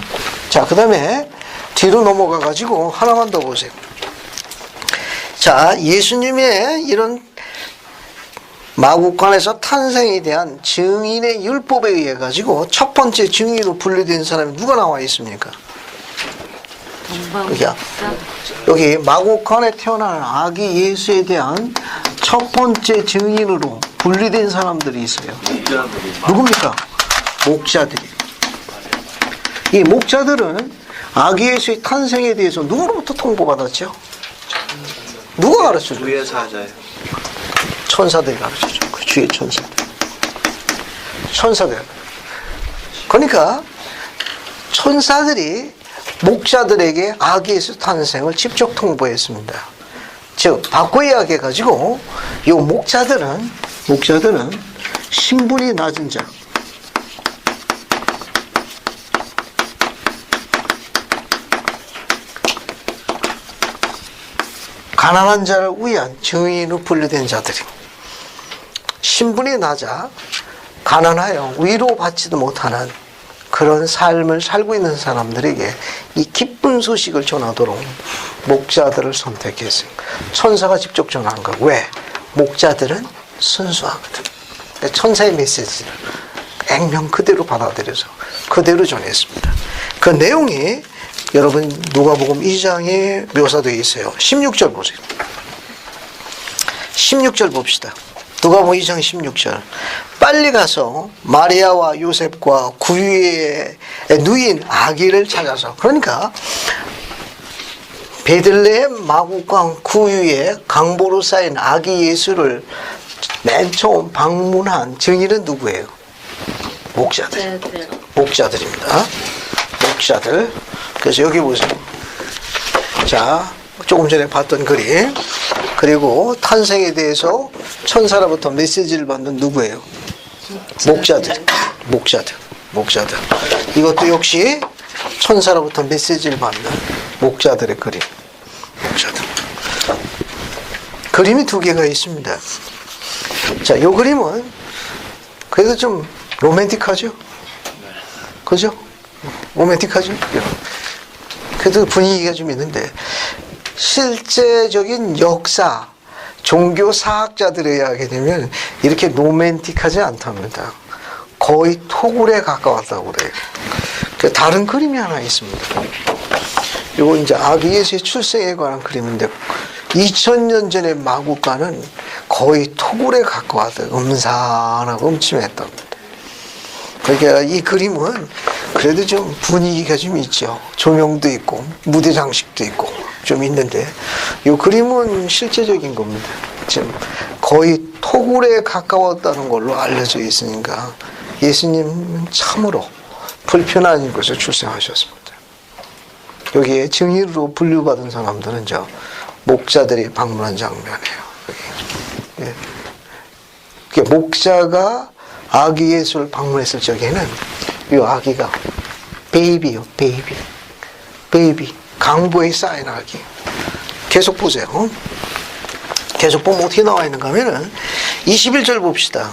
자, 그 다음에 뒤로 넘어가 가지고 하나만 더 보세요. 자, 예수님의 이런 마구간에서 탄생에 대한 증인의 율법에 의해 가지고 첫 번째 증인으로 분류된 사람이 누가 나와 있습니까? 여기 마구간에 태어난 아기 예수에 대한 첫 번째 증인으로 분리된 사람들이 있어요. 누굽니까? 목자들이. 이 목자들은 아기 예수의 탄생에 대해서 누구로부터 통보받았죠? 누가 가르쳐줘요? 주의 사자요. 천사들이 가르쳐줘. 그 주의 천사들. 천사들. 그러니까 천사들이 목자들에게 아기 예수 탄생을 직접 통보했습니다. 즉 바꿔 이야기해가지고 이 목자들은 신분이 낮은 자, 가난한 자를 위한 증인으로 분류된 자들이 신분이 낮아 가난하여 위로받지도 못하는 그런 삶을 살고 있는 사람들에게 이 기쁜 소식을 전하도록 목자들을 선택했습니다. 천사가 직접 전한 거. 왜? 목자들은 순수하거든. 천사의 메시지를 액면 그대로 받아들여서 그대로 전했습니다. 그 내용이 여러분 누가복음 2장에 묘사되어 있어요. 16절 보세요. 16절 봅시다. 누가복음 2장 16절. 빨리 가서 마리아와 요셉과 구유에 누인 아기를 찾아서, 그러니까 베들레헴 마구간 구유에 강보로 쌓인 아기 예수를 맨 처음 방문한 증인은 누구예요? 목자들. 목자들입니다. 목자들. 그래서 여기 보세요. 자, 조금 전에 봤던 그림. 그리고 탄생에 대해서 천사로부터 메시지를 받는 누구예요? 목자들. 목자들. 이것도 역시 천사로부터 메시지를 받는 목자들의 그림. 목자들. 그림이 두 개가 있습니다. 자, 이 그림은 그래도 좀 로맨틱하죠? 그죠? 로맨틱하죠? 그래도 분위기가 좀 있는데 실제적인 역사, 종교 사학자들에 의하게 되면 이렇게 로맨틱하지 않답니다. 거의 토굴에 가까웠다고 그래요. 다른 그림이 하나 있습니다. 이거 이제 아기 예수의 출생에 관한 그림인데 2000년 전의 마구간은 거의 토굴에 가까웠다. 음산하고 음침했답니다. 그러니까 이 그림은 그래도 좀 분위기가 좀 있죠. 조명도 있고 무대 장식도 있고 좀 있는데 이 그림은 실제적인 겁니다. 지금 거의 토굴에 가까웠다는 걸로 알려져 있으니까 예수님은 참으로 불편한 곳에 출생하셨습니다. 여기에 증인으로 분류받은 사람들은 저 목자들이 방문한 장면이에요. 예. 목자가 아기 예수를 방문했을 적에는 이 아기가 베이비요, 베이비. 강보에 쌓인 아기. 계속 보세요. 계속 보면 어떻게 나와 있는가 하면은 21절 봅시다.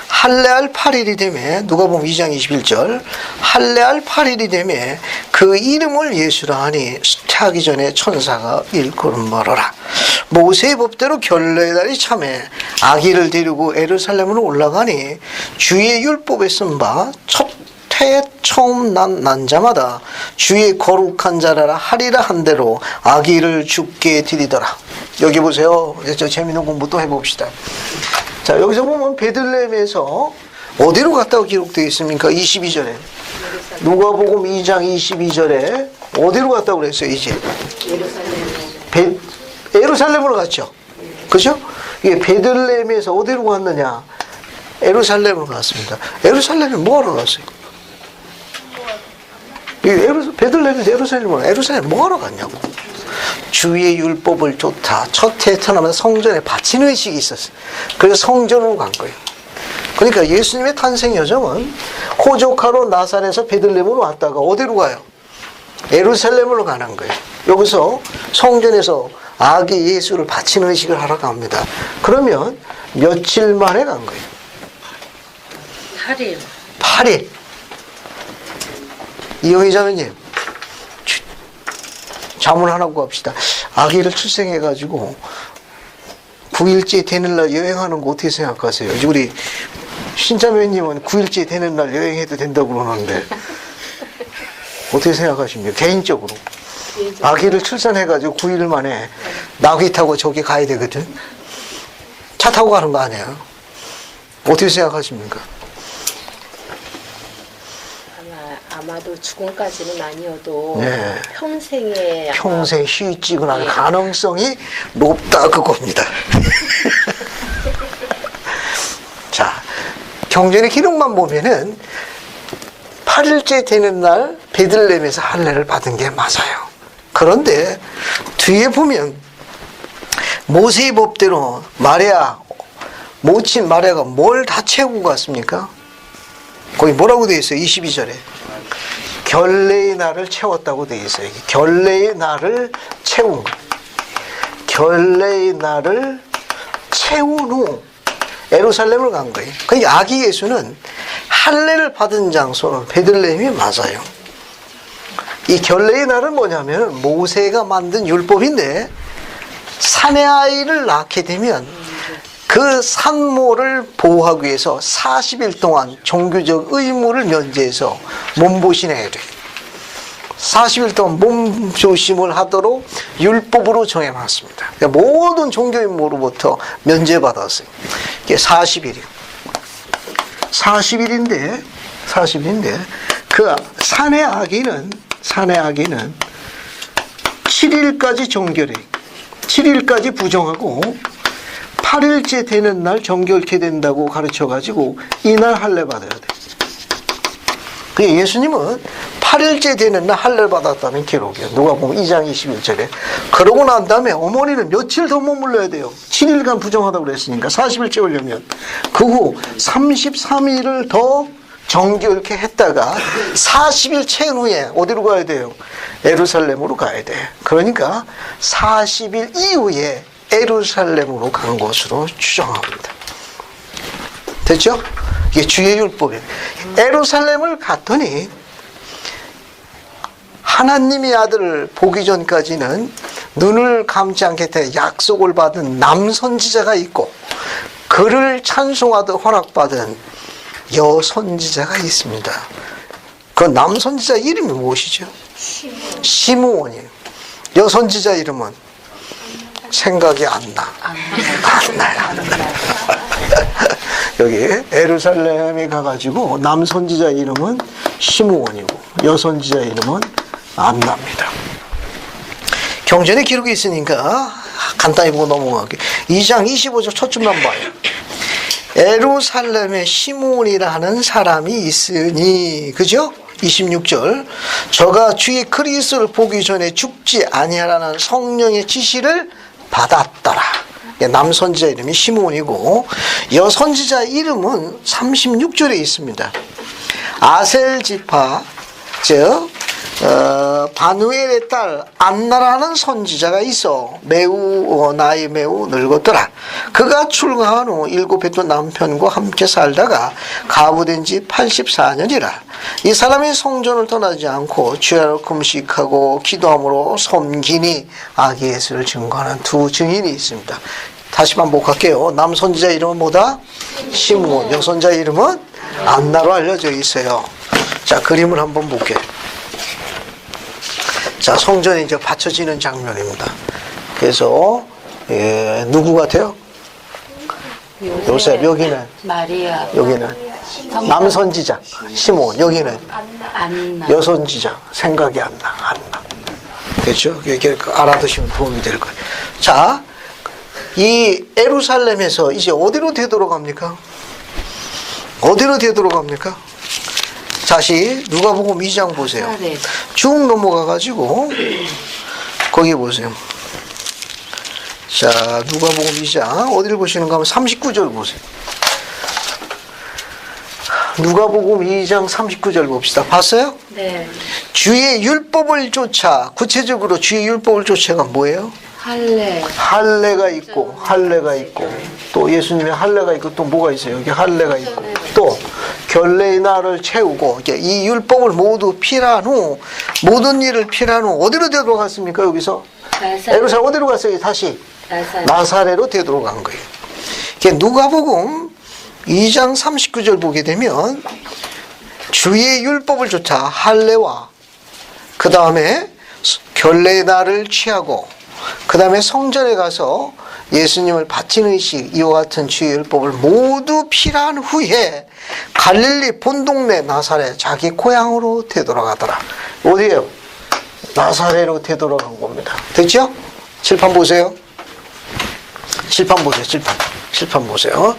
할례할 8일이 되매, 누가복음 2장 21절, 할례할 8일이 되매 그 이름을 예수라 하니 수태하기 전에 천사가 일컬음 말하라. 모세의 법대로 결례날이 참에 아기를 데리고 예루살렘으로 올라가니 주의 율법에 쓴 바 첫 해에 처음 난 자마다 주의 거룩한 자라라 하리라 한 대로 아기를 주께 드리더라. 여기 보세요. 이제 저 재미있는 공부 또 해봅시다. 자, 여기서 보면 베들레헴에서 어디로 갔다고 기록되어 있습니까? 22절에. 누가복음 2장 22절에 어디로 갔다고 그랬어요, 이제? 예루살렘으로 갔죠. 그죠? 이게 베들레헴에서 어디로 갔느냐? 예루살렘으로 갔습니다. 예루살렘에 뭐하러 갔어요? 베들레헴에서 예루살렘 뭐하러 갔냐고. 주의 율법을 쫓다. 첫 해태어나면서 성전에 바치는 의식이 있었어요. 그래서 성전으로 간 거예요. 그러니까 예수님의 탄생 여정은 호적하러 나사렛에서 베들레헴으로 왔다가 어디로 가요? 예루살렘으로 가는 거예요. 여기서 성전에서 아기 예수를 바치는 의식을 하러 갑니다. 그러면 며칠 만에 간 거예요? 8일. 8일. 이영희 자매님, 자문 하나 구합시다. 아기를 출생해가지고 9일째 되는 날 여행하는 거 어떻게 생각하세요? 우리 신자매님은 9일째 되는 날 여행해도 된다고 그러는데 어떻게 생각하십니까? 개인적으로. 아기를 출산해가지고 9일 만에 나귀 타고 저기 가야 되거든. 차 타고 가는 거 아니에요? 어떻게 생각하십니까? 아마도 죽음까지는 아니어도 네. 평생에 평생 시집을 가능성이 높다 그겁니다. 자, 경전의 기록만 보면은 8일째 되는 날 베들레헴에서 할례를 받은 게 맞아요. 그런데 뒤에 보면 모세의 법대로 모친 마리아가 뭘 다 채우고 갔습니까? 거기 뭐라고 되어 있어요? 22절에 결례의 날을 채웠다고 되어 있어요. 결례의 날을 채운 거예요. 결례의 날을 채운 후 예루살렘을 간 거예요. 그러니까 아기 예수는 할례를 받은 장소는 베들레헴이 맞아요. 이 결례의 날은 뭐냐면 모세가 만든 율법인데 산의 아이를 낳게 되면 그 산모를 보호하기 위해서 40일 동안 종교적 의무를 면제해서 몸보신해야 돼요. 40일 동안 몸조심을 하도록 율법으로 정해놨습니다. 그러니까 모든 종교 임무로부터 면제받았어요. 이게 40일이에요. 40일인데 그 산의 아기는 7일까지 정결해. 7일까지 부정하고 8일째 되는 날 정결케 된다고 가르쳐가지고 이날 할례 받아야 돼. 그 예수님은 8일째 되는 날 할례를 받았다는 기록이에요. 누가 보면 2장 21절에. 그러고 난 다음에 어머니는 며칠 더 머물러야 돼요. 7일간 부정하다고 그랬으니까 40일 채우려면. 그 후 33일을 더 정결케 했다가 40일 채운 후에 어디로 가야 돼요? 예루살렘으로 가야 돼. 그러니까 40일 이후에 예루살렘으로 간 것으로 추정합니다. 됐죠? 이게 주의 율법이에요. 예루살렘을 갔더니 하나님의 아들을 보기 전까지는 눈을 감지 않겠다 약속을 받은 남선지자가 있고 그를 찬송하듯 허락받은 여선지자가 있습니다. 그 남선지자 이름이 무엇이죠? 시므온이에요. 여선지자 이름은 생각이 안 나. 안 나요. 여기 예루살렘에 가가지고 남선지자 이름은 시므온이고 여선지자 이름은 안 납니다. 경전에 기록이 있으니까 간단히 보고 넘어갈게요. 2장 25절 첫 줄만 봐요. 예루살렘에 시므온이라는 사람이 있으니, 그죠? 26절 저가 주의 그리스도를 보기 전에 죽지 아니하라는 성령의 지시를 받았더라. 남선지자 이름이 시므온이고 여선지자 이름은 36절에 있습니다. 아셀 지파 즉 바누엘의 딸 안나라는 선지자가 있어 나이 매우 늙었더라. 그가 출가한 후 7배 남편과 함께 살다가 가부된 지 84년이라. 이 사람이 성전을 떠나지 않고 주야로 금식하고 기도함으로 섬기니 아기 예수를 증거하는 두 증인이 있습니다. 다시 반복할게요. 남선지자 이름은 뭐다? 시므온. 여선지자 이름은 안나로 알려져 있어요. 자, 그림을 한번 볼게요. 자, 성전이 이제 받쳐지는 장면입니다. 그래서 누구 같아요? 요셉. 여기는 마리아. 여기는 남선지자 시므온. 여기는 안나. 여선지자. 생각이 안 나. 그렇죠? 이렇게 알아두시면 도움이 될 거예요. 자, 이 예루살렘에서 이제 어디로 되돌아갑니까? 어디로 되돌아갑니까? 다시 누가복음 2장 보세요. 네. 쭉 넘어가가지고 거기 보세요. 자, 누가복음 2장 어디를 보시는가 하면 39절 보세요. 누가복음 2장 39절 봅시다. 봤어요? 네. 주의 율법을 쫓아, 구체적으로 주의 율법을 쫓아가 뭐예요? 할례가 있고, 또 예수님의 할례가 있고, 또 뭐가 있어요? 여기 할례가 있고, 또 결례의 날을 채우고, 이제 이 율법을 모두 필한 후, 모든 일을 필한 후, 어디로 되돌아갔습니까? 여기서? 예루살렘 어디로 갔어요? 다시? 나사렛으로 되돌아간 거예요. 누가복음 2장 39절 보게 되면, 주의 율법을 쫓아 할례와, 그 다음에 결례의 날을 취하고, 그 다음에 성전에 가서 예수님을 바치는 의식, 이와 같은 주의 율법을 모두 필한 후에 갈릴리 본동네 나사렛, 자기 고향으로 되돌아가더라. 어디에요? 나사렛으로 되돌아간 겁니다. 됐죠? 칠판 보세요. 칠판 보세요. 칠판 보세요.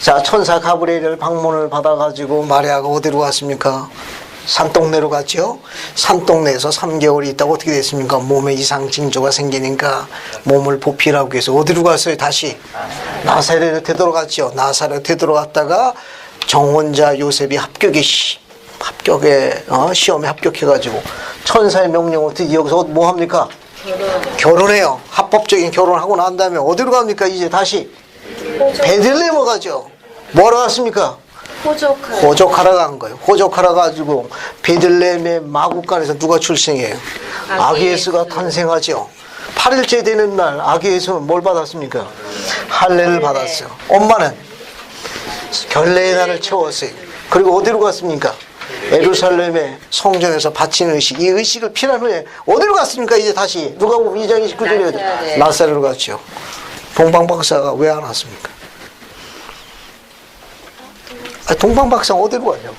자, 천사 가브리엘을 방문을 받아가지고 마리아가 어디로 갔습니까? 산동네로 갔죠. 산동네에서 3개월이 있다가 어떻게 됐습니까? 몸에 이상 징조가 생기니까 몸을 보필하고 해서 어디로 갔어요? 다시 나사렛으로 되돌아갔죠. 나사렛으로 되돌아갔다가 정혼자 요셉이 시험에 합격해가지고 천사의 명령을 드디어 여기서 뭐 합니까? 결혼해요. 합법적인 결혼을 하고 난 다음에 어디로 갑니까? 이제 다시 베들레헴으로 가죠. 뭐하러 갔습니까? 호적하러 간 거예요. 호적하러 가지고 베들레헴의 마구간에서 누가 출생해요? 아기 예수가 탄생하죠. 8일째 되는 날 아기 예수는 뭘 받았습니까? 할례를 받았어요. 엄마는 결례의 날을 채웠어요. 그리고 어디로 갔습니까? 예루살렘의 성전에서 바치는 의식, 이 의식을 필한 후에 어디로 갔습니까? 이제 다시 누가복음 2장 29절에 나사렛으로 갔죠. 동방박사가 왜 안 왔습니까? 동방박사 어디로 가냐고.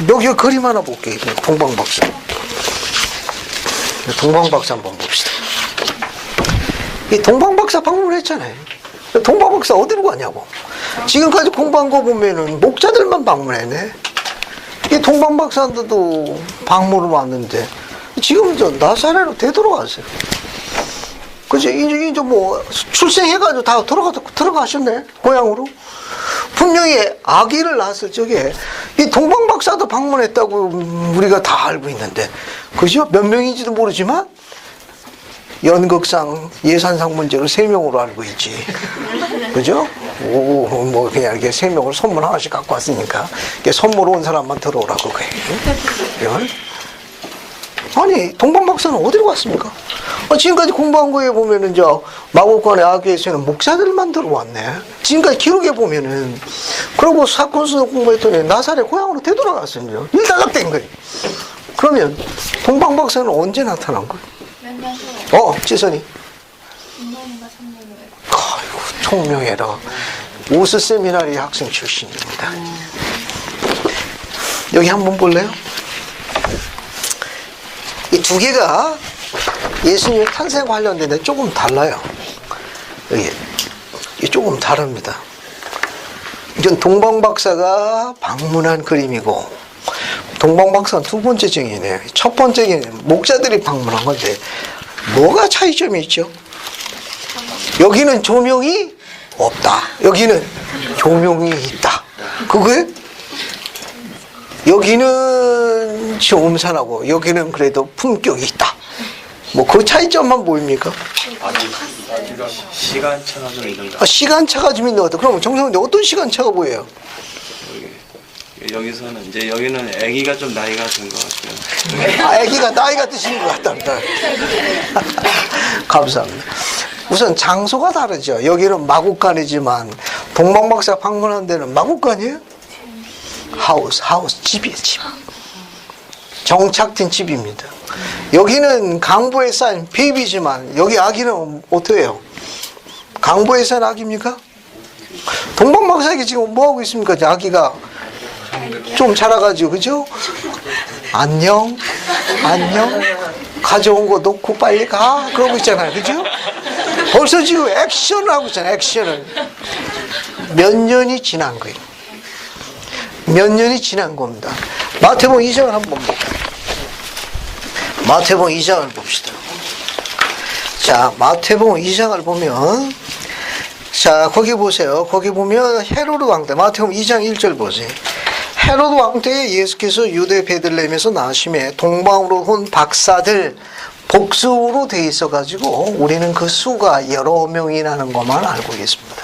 여기 그림 하나 볼게요. 동방박사. 동방박사 한번 봅시다. 이 동방박사 방문했잖아요. 동방박사 어디로 가냐고. 지금까지 공부한 거 보면은 목자들만 방문했네. 이 동방박사들도 방문을 왔는데 지금 저 나사렛으로 되돌아왔어요. 그치? 이제 뭐 출생해가지고 다 들어가셨네. 고향으로. 분명히 아기를 낳았을 적에 이 동방박사도 방문했다고 우리가 다 알고 있는데, 그죠? 몇 명인지도 모르지만 연극상 예산상 문제로 3명으로 알고 있지. 그죠? 뭐 그냥 이렇게 3명을 선물 하나씩 갖고 왔으니까 선물 온 사람만 들어오라고 그래. 아니, 동방박사는 어디로 갔습니까? 지금까지 공부한 거에 보면은 마곡관의 아기에서는 목사들만 들어왔네. 지금까지 기록에 보면은. 그리고 사건 수도 공부했더니 나사렛 고향으로 되돌아갔어요. 일단락된 거예요. 그러면 동방박사는 언제 나타난 거예요? 지선이. 2년인가 3년을. 아이고, 총명해라. 우스 세미나리 학생 출신입니다. 여기 한번 볼래요? 이 두 개가 예수님의 탄생 관련된데 조금 달라요. 이게 조금 다릅니다. 이건 동방박사가 방문한 그림이고, 동방박사는 두 번째 증인이에요. 첫 번째 증인은 목자들이 방문한 건데, 뭐가 차이점이 있죠? 여기는 조명이 없다. 여기는 조명이 있다. 그거예요? 여기는 음산하고 여기는 그래도 품격이 있다. 뭐 그 차이점만 보입니까? 시간차가 좀 있는 것 시간차가 좀 있는 것 같아요. 그러면 정성인데 어떤 시간차가 보여요? 여기서는 이제 여기는 아기가 좀 나이가 든 것 같아요. 아기가 나이가 드신 것 같답니다. 감사합니다. 우선 장소가 다르죠. 여기는 마곡간이지만 동방박사 방문한 데는 마곡간이에요? 하우스, 집이에요, 집. 정착된 집입니다. 여기는 강보에 쌓인 베이비지만 여기 아기는 어떻게 해요? 강보에 쌓인 아기입니까? 동방박사에게 지금 뭐하고 있습니까? 아기가 좀 자라가지고, 그죠? 안녕, 가져온 거 놓고 빨리 가. 그러고 있잖아요, 그죠? 벌써 지금 액션을 하고 있잖아요, 액션을. 몇 년이 지난 거예요. 몇 년이 지난 겁니다. 마태복음 2장을 한번 볼게요. 마태복음 2장을 봅시다. 자, 마태복음 2장을 보면, 자, 거기 보세요. 거기 보면 헤로드 왕 때, 마태복음 2장 1절 보세요. 헤로드 왕 때에 예수께서 유대 베들레헴에서 나심에 동방으로 온 박사들 복수로 돼 있어가지고 우리는 그 수가 여러 명이라는 것만 알고 있습니다.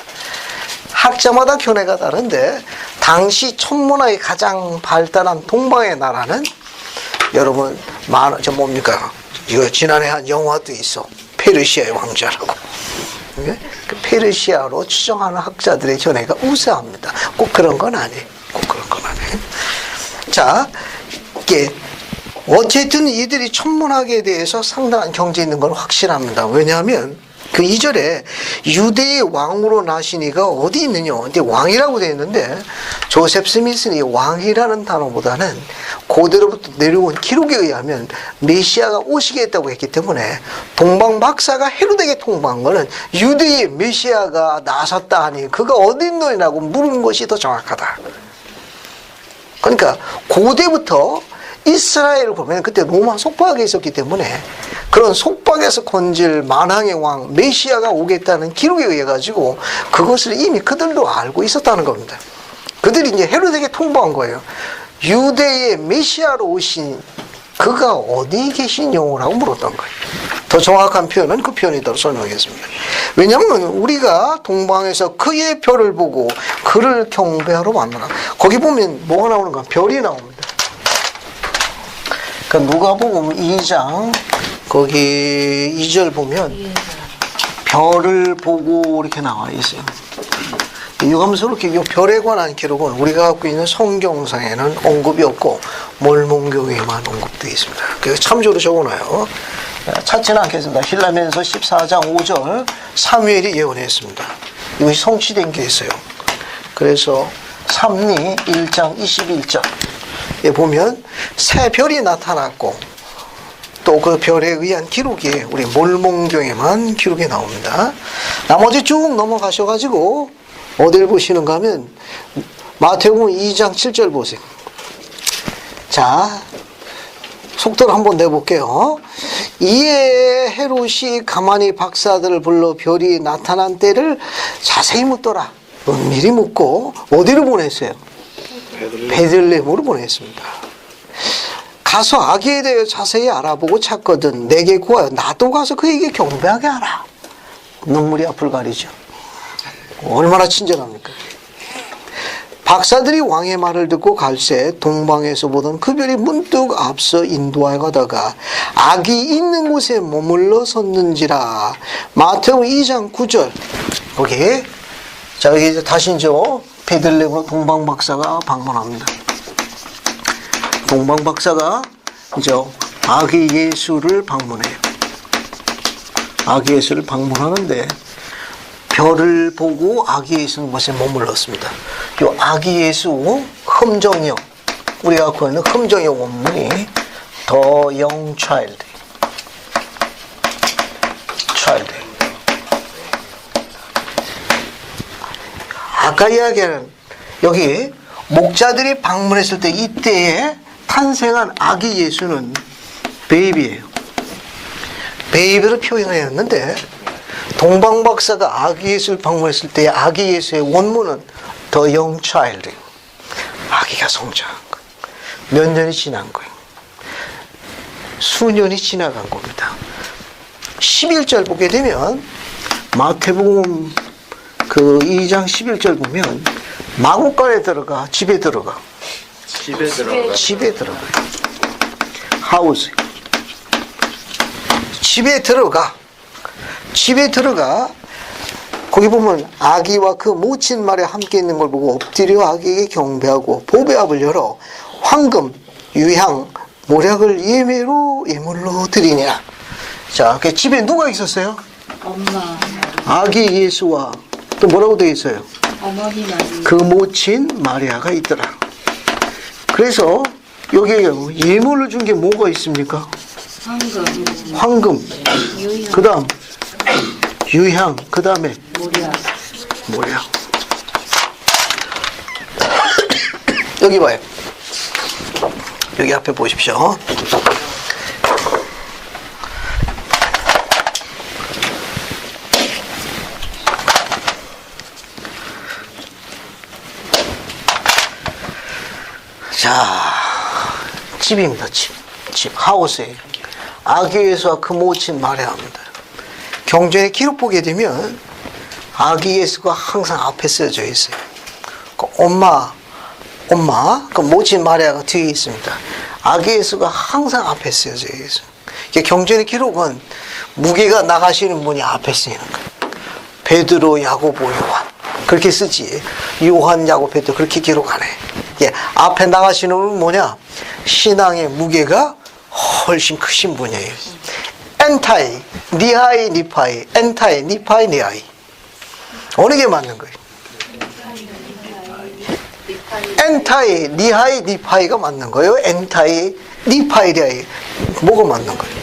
학자마다 견해가 다른데 당시 천문학이 가장 발달한 동방의 나라는 여러분 뭡니까? 이거 지난해 한 영화도 있어. 페르시아의 왕자라고. 그 페르시아로 추정하는 학자들의 견해가 우세합니다. 꼭 그런 건 아니에요. 꼭 그런 건 아니에요. 자, 이게 어쨌든 이들이 천문학에 대해서 상당한 경지 있는 건 확실합니다. 왜냐하면 그 2절에 유대의 왕으로 나시니가 어디 있느냐. 근데 왕이라고 되어 있는데 조셉 스미스는 이 왕이라는 단어보다는 고대로부터 내려온 기록에 의하면 메시아가 오시겠다고 했기 때문에 동방 박사가 헤로데에게 통보한 거는 유대의 메시아가 나섰다 하니 그가 어디 있느냐고 물은 것이 더 정확하다. 그러니까 고대부터 이스라엘을 보면 그때 로마 속박에 있었기 때문에 그런 속박에서 건질 만왕의 왕 메시아가 오겠다는 기록에 의해 가지고 그것을 이미 그들도 알고 있었다는 겁니다. 그들이 이제 헤로데에게 통보한 거예요. 유대의 메시아로 오신 그가 어디 계시냐고 물었던 거예요. 더 정확한 표현은 그 표현이라고 설명하겠습니다. 왜냐하면 우리가 동방에서 그의 별을 보고 그를 경배하러 왔노라. 거기 보면 뭐가 나오는가? 별이 나옵니다. 그러니까 누가복음 2장 거기 2절 보면 별을 보고 이렇게 나와 있어요. 유감스럽게 이 별에 관한 기록은 우리가 갖고 있는 성경상에는 언급이 없고 몰몬교회에만 언급되어 있습니다. 그래서 참조로 적어놔요. 찾지는 않겠습니다. 힐라면서 14장 5절 사무엘이 예언했습니다. 이것이 성취된 게 있어요. 그래서 삼리 1장 21절에 보면 새 별이 나타났고 또 그 별에 의한 기록이 우리 몰몬교에만 기록이 나옵니다. 나머지 쭉 넘어가셔가지고 어딜 보시는가 하면 마태복음 2장 7절 보세요. 자, 속도를 한번 내볼게요. 이에 헤롯이 가만히 박사들을 불러 별이 나타난 때를 자세히 묻더라. 미리 묻고 어디로 보냈어요? 베들레헴으로 보냈습니다. 가서 아기에 대해 자세히 알아보고 찾거든 내게 구하여 나도 가서 그에게 경배하게 하라. 눈물이 앞을 가리죠. 얼마나 친절합니까? 박사들이 왕의 말을 듣고 갈새 동방에서 보던 그 별이 문득 앞서 인도하여 가다가 아기 있는 곳에 머물러 섰는지라. 마태복음 2장 9절 거기 자 여기 이제 다시 이제 베들레헴으로 동방 박사가 방문합니다. 동방 박사가 이제 아기 예수를 방문해요. 아기 예수를 방문하는데 별을 보고 아기 예수는 곳에 머물렀습니다. 이 아기 예수 흠정역 우리가 갖고 있는 흠정역 원문이 The young child. 아까 이야기하는 여기 목자들이 방문했을 때 이때에 탄생한 아기 예수는 베이비예요. 베이비로 표현하였는데 동방 박사가 아기 예수를 방문했을 때 아기 예수의 원문은 The young child. 아기가 성장한 거예요. 몇 년이 지난 거예요. 수년이 지나간 겁니다. 11절 보게 되면 마태복음 그 2장 11절 보면 마구간에 들어가 집에 들어가 하우스 집에 들어가 거기 보면 아기와 그 모친 말에 함께 있는 걸 보고 엎드려 아기에게 경배하고 보배압을 열어 황금, 유향, 모략을 예물로 드리니라. 자, 그 집에 누가 있었어요? 엄마, 아기 예수와 또 뭐라고 되어 있어요? 어머니 마리. 그 모친 마리아가 있더라. 그래서 여기에 예물을 준 게 뭐가 있습니까? 황금, 그 다음 유향, 그 다음에 모략. 여기 봐요. 여기 앞에 보십시오. 자, 집입니다. 집 하우스예요. 아기 예수와 그 모친 마리아입니다. 경전의 기록 보게 되면 아기 예수가 항상 앞에 쓰여져 있어요. 그 엄마, 그 모친 마리아가 뒤에 있습니다. 아기 예수가 항상 앞에 쓰여져 있어요. 경전의 기록은 무게가 나가시는 분이 앞에 쓰이는 거예요. 베드로, 야고보, 요한 그렇게 쓰지. 요한, 야고보, 베드로 그렇게 기록 안 해. 앞에 나가시는 분은 뭐냐? 신앙의 무게가 훨씬 크신 분이에요. 엔타이, 니하이, 니파이, 엔타이, 니파이, 니하이. 어느 게 맞는 거예요? 엔타이, 니하이, 니파이가 맞는 거예요? 엔타이, 니파이, 니하이. 뭐가 맞는 거예요?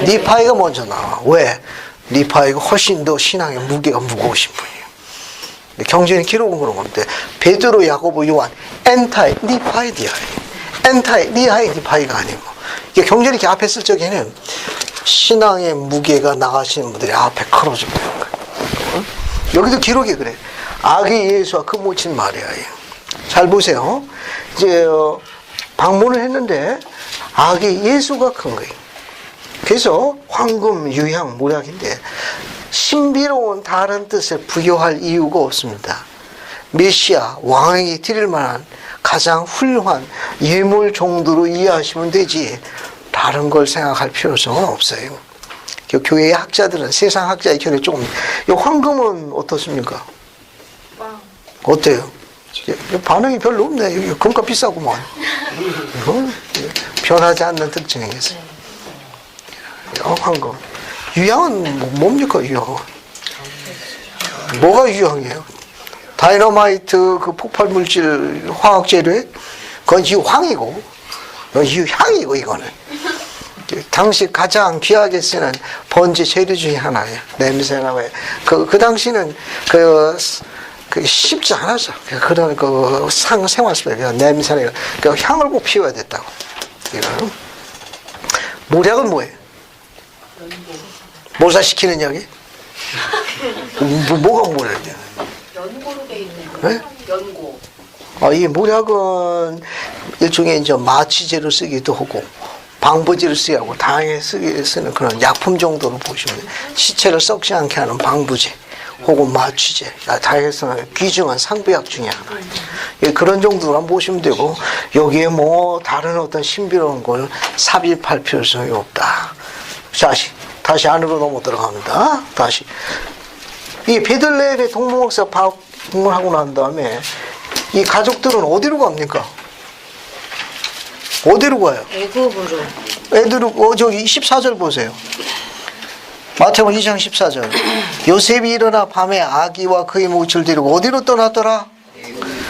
니파이가 먼저 나와. 왜? 니파이가 훨씬 더 신앙의 무게가 무거우신 분이에요. 경전의 기록은 그런 건데, 베드로, 야고보, 요한, 엔타이, 니파이, 니하이. 엔타이, 니하이, 니파이가 아니고. 경전이 이렇게 앞에 쓸 적에는 신앙의 무게가 나가시는 분들이 앞에 걸어주고 있는 거예요. 여기도 기록이 그래. 아기 예수와 그 모친 마리아예요. 잘 보세요. 이제 방문을 했는데 아기 예수가 큰 거예요. 그래서 황금, 유향, 모략인데 신비로운 다른 뜻을 부여할 이유가 없습니다. 메시아, 왕에게 드릴 만한 가장 훌륭한 예물 정도로 이해하시면 되지 다른 걸 생각할 필요성은 없어요. 교회의 학자들은 세상 학자의 견해 조금. 이 황금은 어떻습니까? 어때요? 반응이 별로 없네. 금값 비싸구만. 변하지 않는 특징이 있어요. 황금. 유향은 뭡니까, 유향은? 뭐가 유향이에요? 다이너마이트 그 폭발 물질 화학 재료에 그건 유황이고, 유향이고, 이거는. 당시 가장 귀하게 쓰는 번지 재료 중에 하나예요. 냄새나 왜. 그 당시는 쉽지 않았어. 그런 생활 속에 냄새나 향을 꼭 피워야 됐다고. 이거. 모략은 뭐예요? 모사시키는 약이? 뭐가 모략이야? 연고로 돼 있는 네? 연고. 이 모략은 일종의 이제 마취제로 쓰기도 하고, 방부제로 쓰기도 하고, 다양하게 쓰는 그런 약품 정도로 보시면 돼요. 시체를 썩지 않게 하는 방부제, 혹은 마취제, 다양하게 쓰는 귀중한 상비약 중에 하나. 그런 정도로 보시면 되고, 여기에 뭐 다른 어떤 신비로운 걸 삽입할 필요성이 없다. 다시 안으로 넘어 들어갑니다. 다시. 이 베들레헴의 동문목사 방문하고 난 다음에 이 가족들은 어디로 갑니까? 어디로 가요? 애굽으로. 애들은 저기 14절 보세요. 마태복음 2장 14절. 요셉이 일어나 밤에 아기와 그의 모치를 데리고 어디로 떠났더라?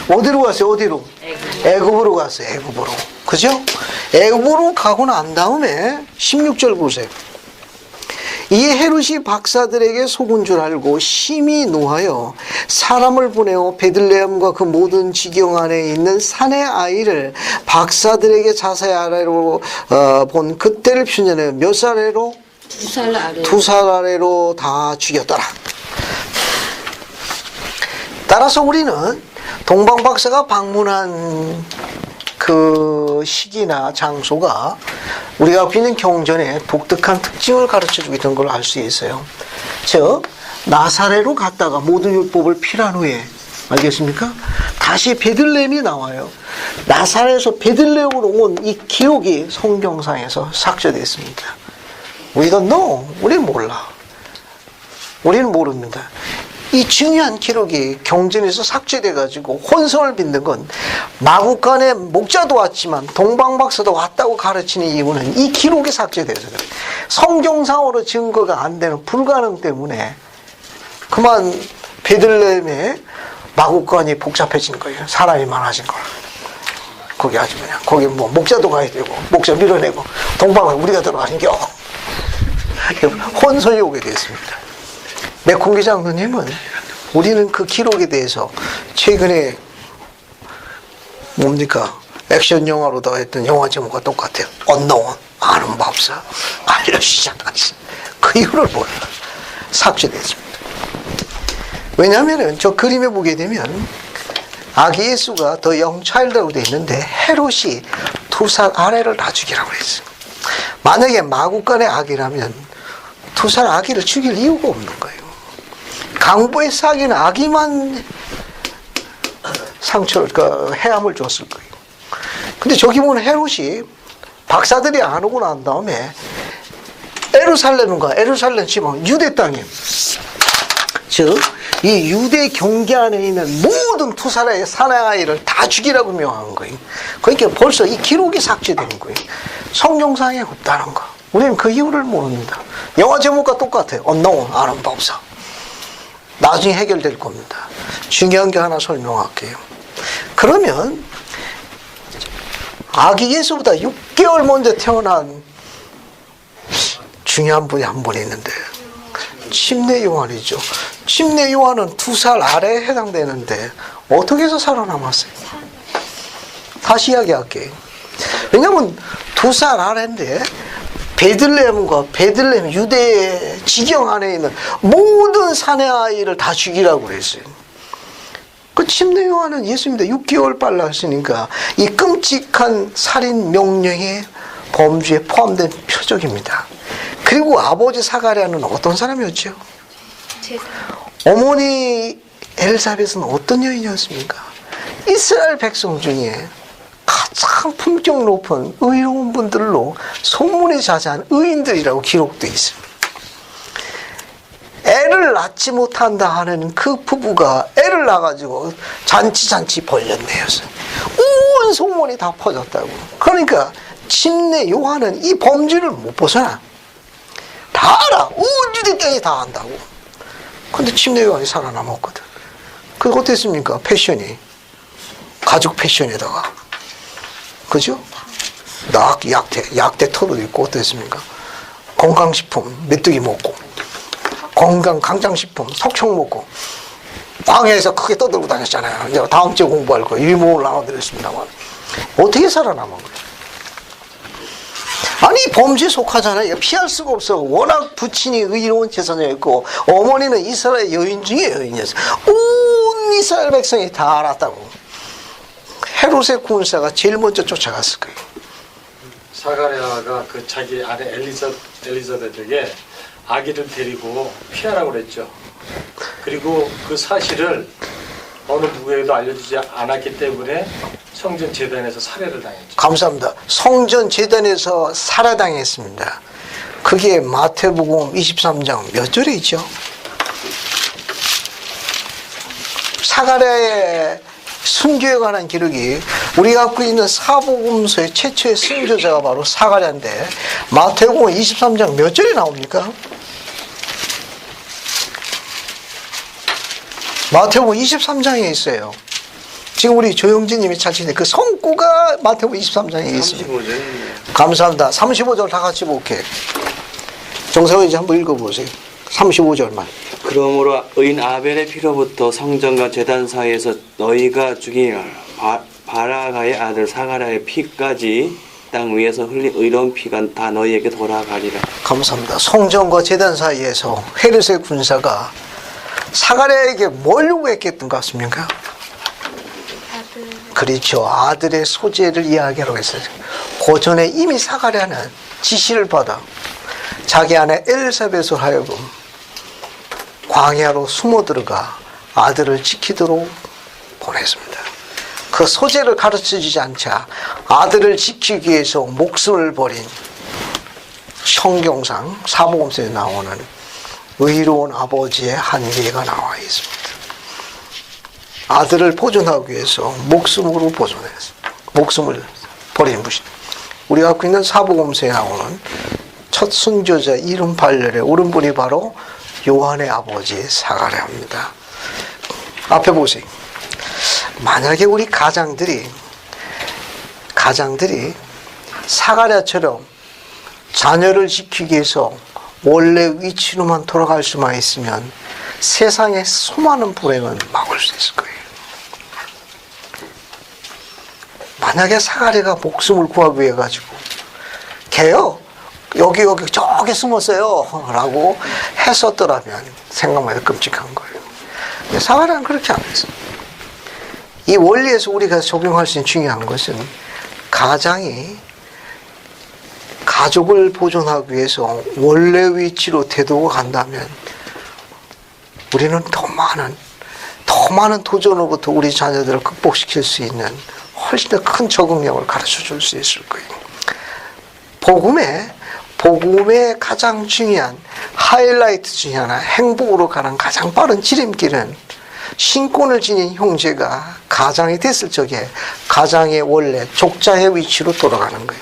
어디로 갔어요? 어디로? 애굽으로 갔어요. 애굽으로. 그죠? 애굽으로 가고 난 다음에 16절 보세요. 이에 헤롯이 박사들에게 속은 줄 알고 심히 노하여 사람을 보내어 베들레헴과 그 모든 지경 안에 있는 산의 아이를 박사들에게 자세히 알아로 본 그때를 표현해 몇 살 아래로? 2살 아래. 2살 아래로 다 죽였더라. 따라서 우리는 동방 박사가 방문한 그 시기나 장소가 우리가 갖고 있는 경전의 독특한 특징을 가르쳐주고 있던 걸 알 수 있어요. 즉 나사렛으로 갔다가 모든 율법을 필한 후에, 알겠습니까? 다시 베들레헴이 나와요. 나사렛에서 베들레헴으로 온 이 기록이 성경상에서 삭제되어 있습니다. We don't know. 우리는 몰라. 우리는 모릅니다. 이 중요한 기록이 경전에서 삭제돼가지고 혼선을 빚는 건 마국간에 목자도 왔지만 동방박사도 왔다고 가르치는 이유는 이 기록이 삭제돼서 그래요. 성경상으로 증거가 안 되는 불가능 때문에 그만 베들레헴에 마국간이 복잡해진 거예요. 사람이 많아진 거라. 거기 아주 그냥 거기 뭐 목자도 가야 되고 목자 밀어내고 동방을 우리가 들어가는 겨 혼선이 오게 됐습니다. 맥콩기 장로님은 우리는 그 기록에 대해서 최근에 뭡니까? 액션 영화로다가 했던 영화 제목과 똑같아요. 언노운, 아는 법사, 알려주잖아요. 그 이유를 몰라. 삭제됐습니다. 왜냐하면 저 그림에 보게 되면 아기 예수가 더 영차일드라고 되어 있는데 헤롯이 2살 아래를 다 죽이라고 했어요. 만약에 마구간의 아기라면 2살 아기를 죽일 이유가 없는 거예요. 강보에 싹인 아기만 상처를, 해함을 줬을 거예요. 근데 저기 보면 헤롯이 박사들이 안 오고 난 다음에 에루살렘 지방 유대 땅이에요. 즉, 이 유대 경계 안에 있는 모든 2살의 사내아이를 다 죽이라고 명한 거예요. 그러니까 벌써 이 기록이 삭제되는 거예요. 성경상에 없다는 거. 우리는 그 이유를 모릅니다. 영화 제목과 똑같아요. 언노운, 아는 법사. 나중에 해결될 겁니다. 중요한 게 하나 설명할게요. 그러면 아기 예수보다 6개월 먼저 태어난 중요한 분이 한 분 있는데 침례 요한이죠. 침례 요한은 2살 아래에 해당되는데 어떻게 해서 살아남았어요? 다시 이야기할게요. 왜냐하면 2살 아래인데 베들레헴 유대 지경 안에 있는 모든 사내 아이를 다 죽이라고 그랬어요. 그 침례 요한은 예수님보다 6개월 빨랐으니까 이 끔찍한 살인 명령의 범주에 포함된 표적입니다. 그리고 아버지 사가랴는 어떤 사람이었죠? 어머니 엘사벳은 어떤 여인이었습니까? 이스라엘 백성 중에 가장 품격 높은 의로운 분들로 소문이 자자한 의인들이라고 기록되어 있습니다. 애를 낳지 못한다 하는 그 부부가 애를 낳아가지고 잔치 벌렸네요. 온 소문이 다 퍼졌다고. 그러니까 침례 요한은 이 범죄를 못 벗어나. 다 알아. 온 유대 땅이 다 안다고. 근데 침례 요한이 살아남았거든. 그게 어땠습니까? 패션이. 가죽 패션에다가. 그죠? 약대 털도 있고 어땠습니까? 건강식품 메뚜기 먹고 강장식품 석청 먹고 광야에서 크게 떠들고 다녔잖아요. 이제 다음 주에 공부할 거 일목을 나눠드렸습니다만 어떻게 살아남은 거예요? 아니 범죄에 속하잖아요. 피할 수가 없어. 워낙 부친이 의로운 제사장이었고 어머니는 이스라엘 여인 중에 여인이었어요. 온 이스라엘 백성이 다 알았다고. 헤롯의 군사가 제일 먼저 쫓아갔을 거예요. 사가랴가 그 자기 아내 엘리자벳에게 아기를 데리고 피하라고 그랬죠. 그리고 그 사실을 어느 누구에게도 알려주지 않았기 때문에 성전 제단에서 살해를 당했죠. 감사합니다. 성전 제단에서 살해당했습니다. 그게 마태복음 23장 몇 절에 있죠? 사가랴의 순교에 관한 기록이 우리가 갖고 있는 사복음서의 최초의 순교자가 바로 사가랴인데 마태복음 23장 몇 절에 나옵니까? 마태복음 23장에 있어요. 지금 우리 조영진님이 찾으신 그 성구가 마태복음 23장에 있습니다. 35절. 감사합니다. 35절 다 같이 볼게요. 정세호 이제 한번 읽어보세요. 35절만. 그러므로 의인 아벨의 피로부터 성전과 제단 사이에서 너희가 죽인 바라가의 아들 사가랴의 피까지 땅 위에서 흘린 의로운 피가 다 너희에게 돌아가리라. 감사합니다. 성전과 제단 사이에서 헤롯의 군사가 사가랴에게 뭘 요구했던 것 같습니까? 그렇죠. 아들의 소재를 이야기하라고 했어요. 그 전에 이미 사가랴는 지시를 받아 자기 아내 엘사벳을 하여금 광야로 숨어 들어가 아들을 지키도록 보냈습니다. 그 소재를 가르쳐주지 않자 아들을 지키기 위해서 목숨을 버린 성경상 사복음서에 나오는 의로운 아버지의 한계가 나와 있습니다. 아들을 보존하기 위해서 목숨으로 보존했습니다. 목숨을 버린 분이 우리가 갖고 있는 사복음서에 나오는 첫 순교자 이름 발열의 옳은 분이 바로 요한의 아버지 사가랴입니다. 앞에 보세요. 만약에 우리 가장들이 사가랴처럼 자녀를 지키기 위해서 원래 위치로만 돌아갈 수만 있으면 세상의 수많은 불행은 막을 수 있을 거예요. 만약에 사가랴가 목숨을 구하기 위해 가지고 걔요 여기 저기 숨었어요 라고 했었더라면 생각만 해도 끔찍한 거예요. 근데 사가랴는 그렇게 안 했어요. 이 원리에서 우리가 적용할 수 있는 중요한 것은 가장이 가족을 보존하기 위해서 원래 위치로 되돌아 간다면 우리는 더 많은 도전으로부터 우리 자녀들을 극복시킬 수 있는 훨씬 더 큰 적응력을 가르쳐 줄 수 있을 거예요. 복음의 가장 중요한 하이라이트 중에 하나, 행복으로 가는 가장 빠른 지름길은 신권을 지닌 형제가 가장이 됐을 적에 가장의 원래 족자의 위치로 돌아가는 거예요.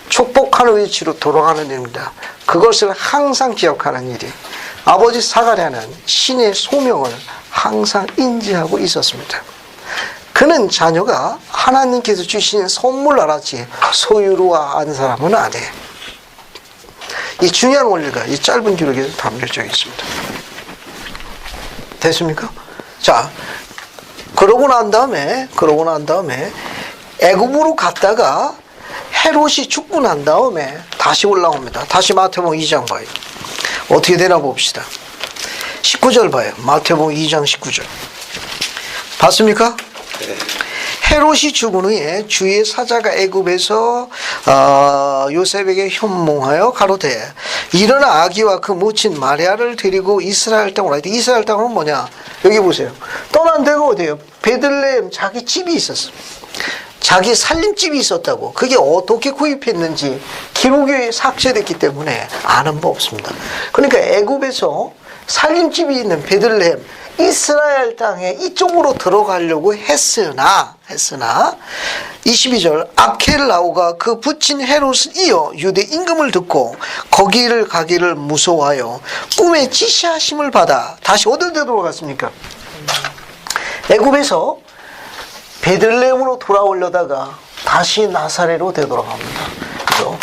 축복하는 위치로 돌아가는 일입니다. 그것을 항상 기억하는 일이 아버지 사가랴는 신의 소명을 항상 인지하고 있었습니다. 그는 자녀가 하나님께서 주신 선물 알았지 소유로 한 사람은 아니에요. 이 중요한 원리가 이 짧은 기록에 담겨져 있습니다. 됐습니까? 자, 그러고 난 다음에 애굽으로 갔다가 헤롯이 죽고 난 다음에 다시 올라옵니다. 다시 마태복음 2장 봐요. 어떻게 되나 봅시다. 19절 봐요. 마태복음 2장 19절. 봤습니까? 헤롯이 죽은 후에 주의 사자가 애굽에서 요셉에게 현몽하여 가로되 일어나 아기와 그 모친 마리아를 데리고 이스라엘 땅으로 가야 돼. 이스라엘 땅은 뭐냐? 여기 보세요. 떠난 데가 어디예요? 베들레헴 자기 집이 있었어. 자기 살림집이 있었다고. 그게 어떻게 구입했는지 기록이 삭제됐기 때문에 아는 법 없습니다. 그러니까 애굽에서 살림집이 있는 베들레헴 이스라엘 땅에 이쪽으로 들어가려고 했으나 22절 아켈라오가 그 부친 헤롯을 이어 유대 임금을 듣고 거기를 가기를 무서워하여 꿈에 지시하심을 받아 다시 어딜 되돌아갔습니까? 애굽에서 베들레헴으로 돌아오려다가 다시 나사렛으로 되돌아갑니다. 그래서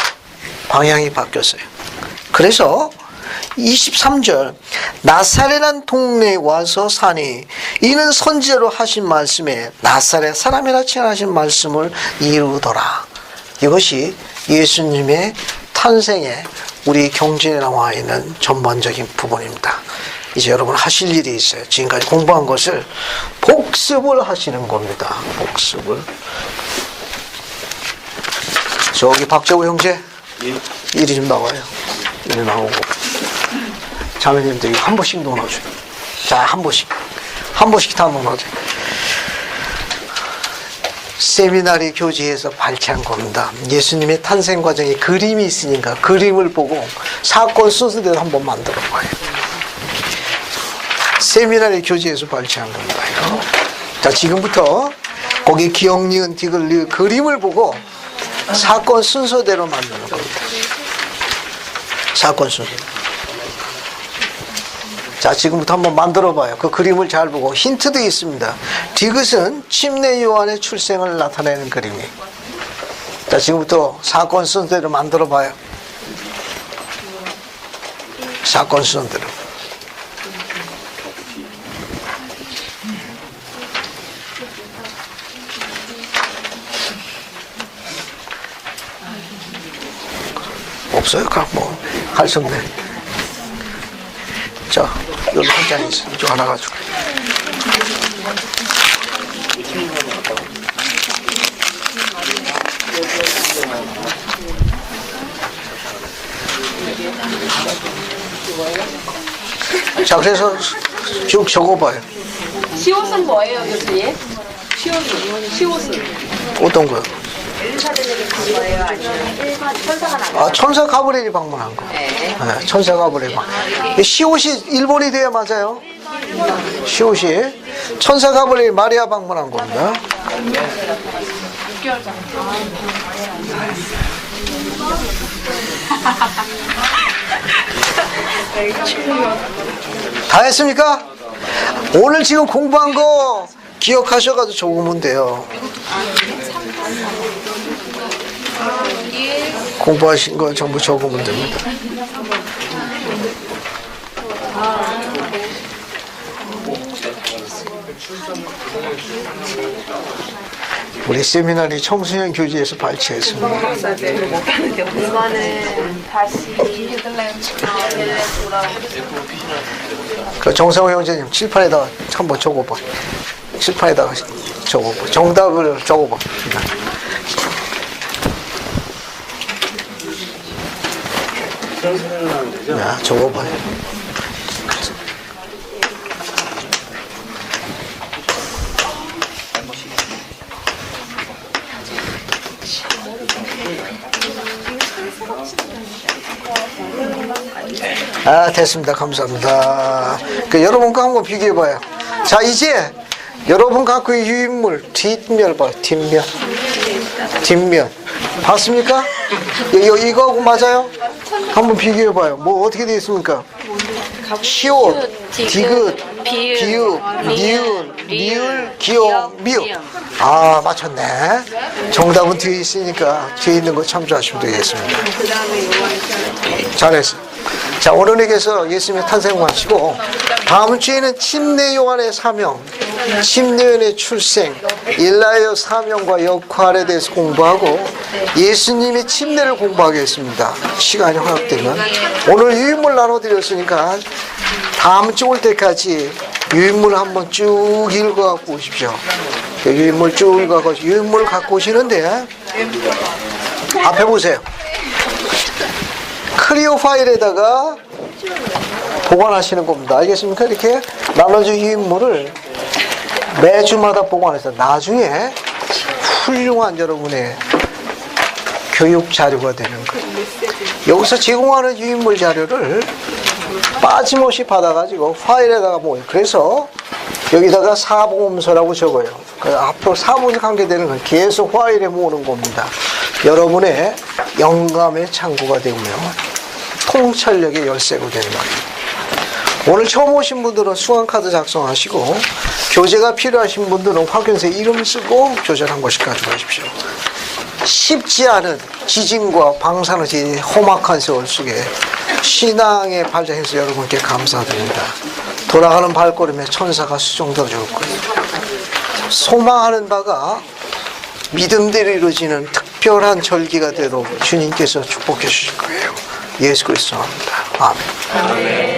방향이 바뀌었어요. 그래서 23절 나사렛이라는 동네에 와서 사니 이는 선지자로 하신 말씀에 나사렛 사람이라 칭하신 말씀을 이루더라. 이것이 예수님의 탄생에 우리 경전에 나와 있는 전반적인 부분입니다. 이제 여러분 하실 일이 있어요. 지금까지 공부한 것을 복습을 하시는 겁니다. 복습을. 저기 박재호 형제 이리 좀 나와요. 이리 나오고 자매님들 이거 한 번씩 넣어줘요. 자, 한 번씩 다 넣어줘요. 세미나리 교재에서 발췌한 겁니다. 예수님의 탄생 과정에 그림이 있으니까 그림을 보고 사건 순서대로 한번 만들어 봐요. 세미나리 교재에서 발췌한 겁니다. 이거. 자, 지금부터 거기 기억, 니은, 디귿, 리을 그림을 보고 사건 순서대로 만드는 겁니다. 사건 순서. 자, 지금부터 한번 만들어 봐요. 그 그림을 잘 보고 힌트도 있습니다. 디귿은 침례 요한의 출생을 나타내는 그림이에요. 자, 지금부터 사건 순서대로 만들어 봐요. 사건 순서대로. 없어요? 뭐 할 수 없네. 자, 여기 한 장 있어. 이쪽 하나 가지고. 자, 그래서 쭉 적어봐요. 시옷은 뭐예요, 교수님? 시옷은 어떤 거요? 엘리사벳에게 간 거예요? 아니면 일반 천사가 나간 아, 천사 가브리엘이 방문한 거. 네. 네, 천사 가브리엘. 시옷이 일본이 돼야 맞아요. 시옷이 천사 가브리엘 마리아 방문한 겁니다. 다 했습니까? 오늘 지금 공부한 거 기억하셔가지고 적으면 돼요. 공부하신 거 전부 적으면 됩니다. 우리 세미나리 청소년 교재에서 발췌했습니다. 이거는 다시 그 정성호 형제님 칠판에다가 한번 적어봐. 칠판에다가 적어봐. 정답을 적어봐. 야, 적어봐. 아, 됐습니다. 감사합니다. 그 여러분과 한번 비교해봐요. 자, 이제 여러분 갖고의 유인물 뒷면 봐요. 뒷면 봤습니까? 이거하고 맞아요? 한번 비교해봐요. 뭐 어떻게 되어 있습니까? 시옷, 디귿, 비읍, 니은, 리을, 기역, 미역. 아, 맞췄네. 정답은 뒤에 있으니까 뒤에 있는 거 참조하시면 되겠습니다. 잘했어. 자, 오늘에게서 예수님의 탄생을 마치고 다음 주에는 침례 요한의 사명, 침례 요한의 출생, 일라의 사명과 역할에 대해서 공부하고 예수님의 침례를 공부하겠습니다. 시간이 허락되면. 오늘 유인물 나눠드렸으니까 다음 주 올 때까지 유인물 한번 쭉 읽어갖고 오십시오. 유인물 쭉 읽어갖고 유인물을 갖고 오시는데 앞에 보세요. 클리어 파일에다가 보관하시는 겁니다. 알겠습니까? 이렇게 나눠진 유인물을 매주마다 보관해서 나중에 훌륭한 여러분의 교육 자료가 되는 거예요. 여기서 제공하는 유인물 자료를 빠짐없이 받아가지고 파일에다가 모여요. 그래서 여기다가 사보험서라고 적어요. 앞으로 사보험에 관계되는 건 계속 파일에 모으는 겁니다. 여러분의 영감의 창구가 되며 통찰력의 열쇠가 되는 거예요. 오늘 처음 오신 분들은 수강카드 작성하시고 교재가 필요하신 분들은 확인서 이름 쓰고 교재를 한 권씩 가져가십시오. 쉽지 않은 지진과 방사능 지진 험악한 세월 속에 신앙의 발자해서 여러분께 감사드립니다. 돌아가는 발걸음에 천사가 수종들어 줄 거예요. 소망하는 바가 믿음대로 이루어지는 특별한 절기가 되도록 주님께서 축복해 주실 거예요. 예수 그리스도 합니다. 아멘.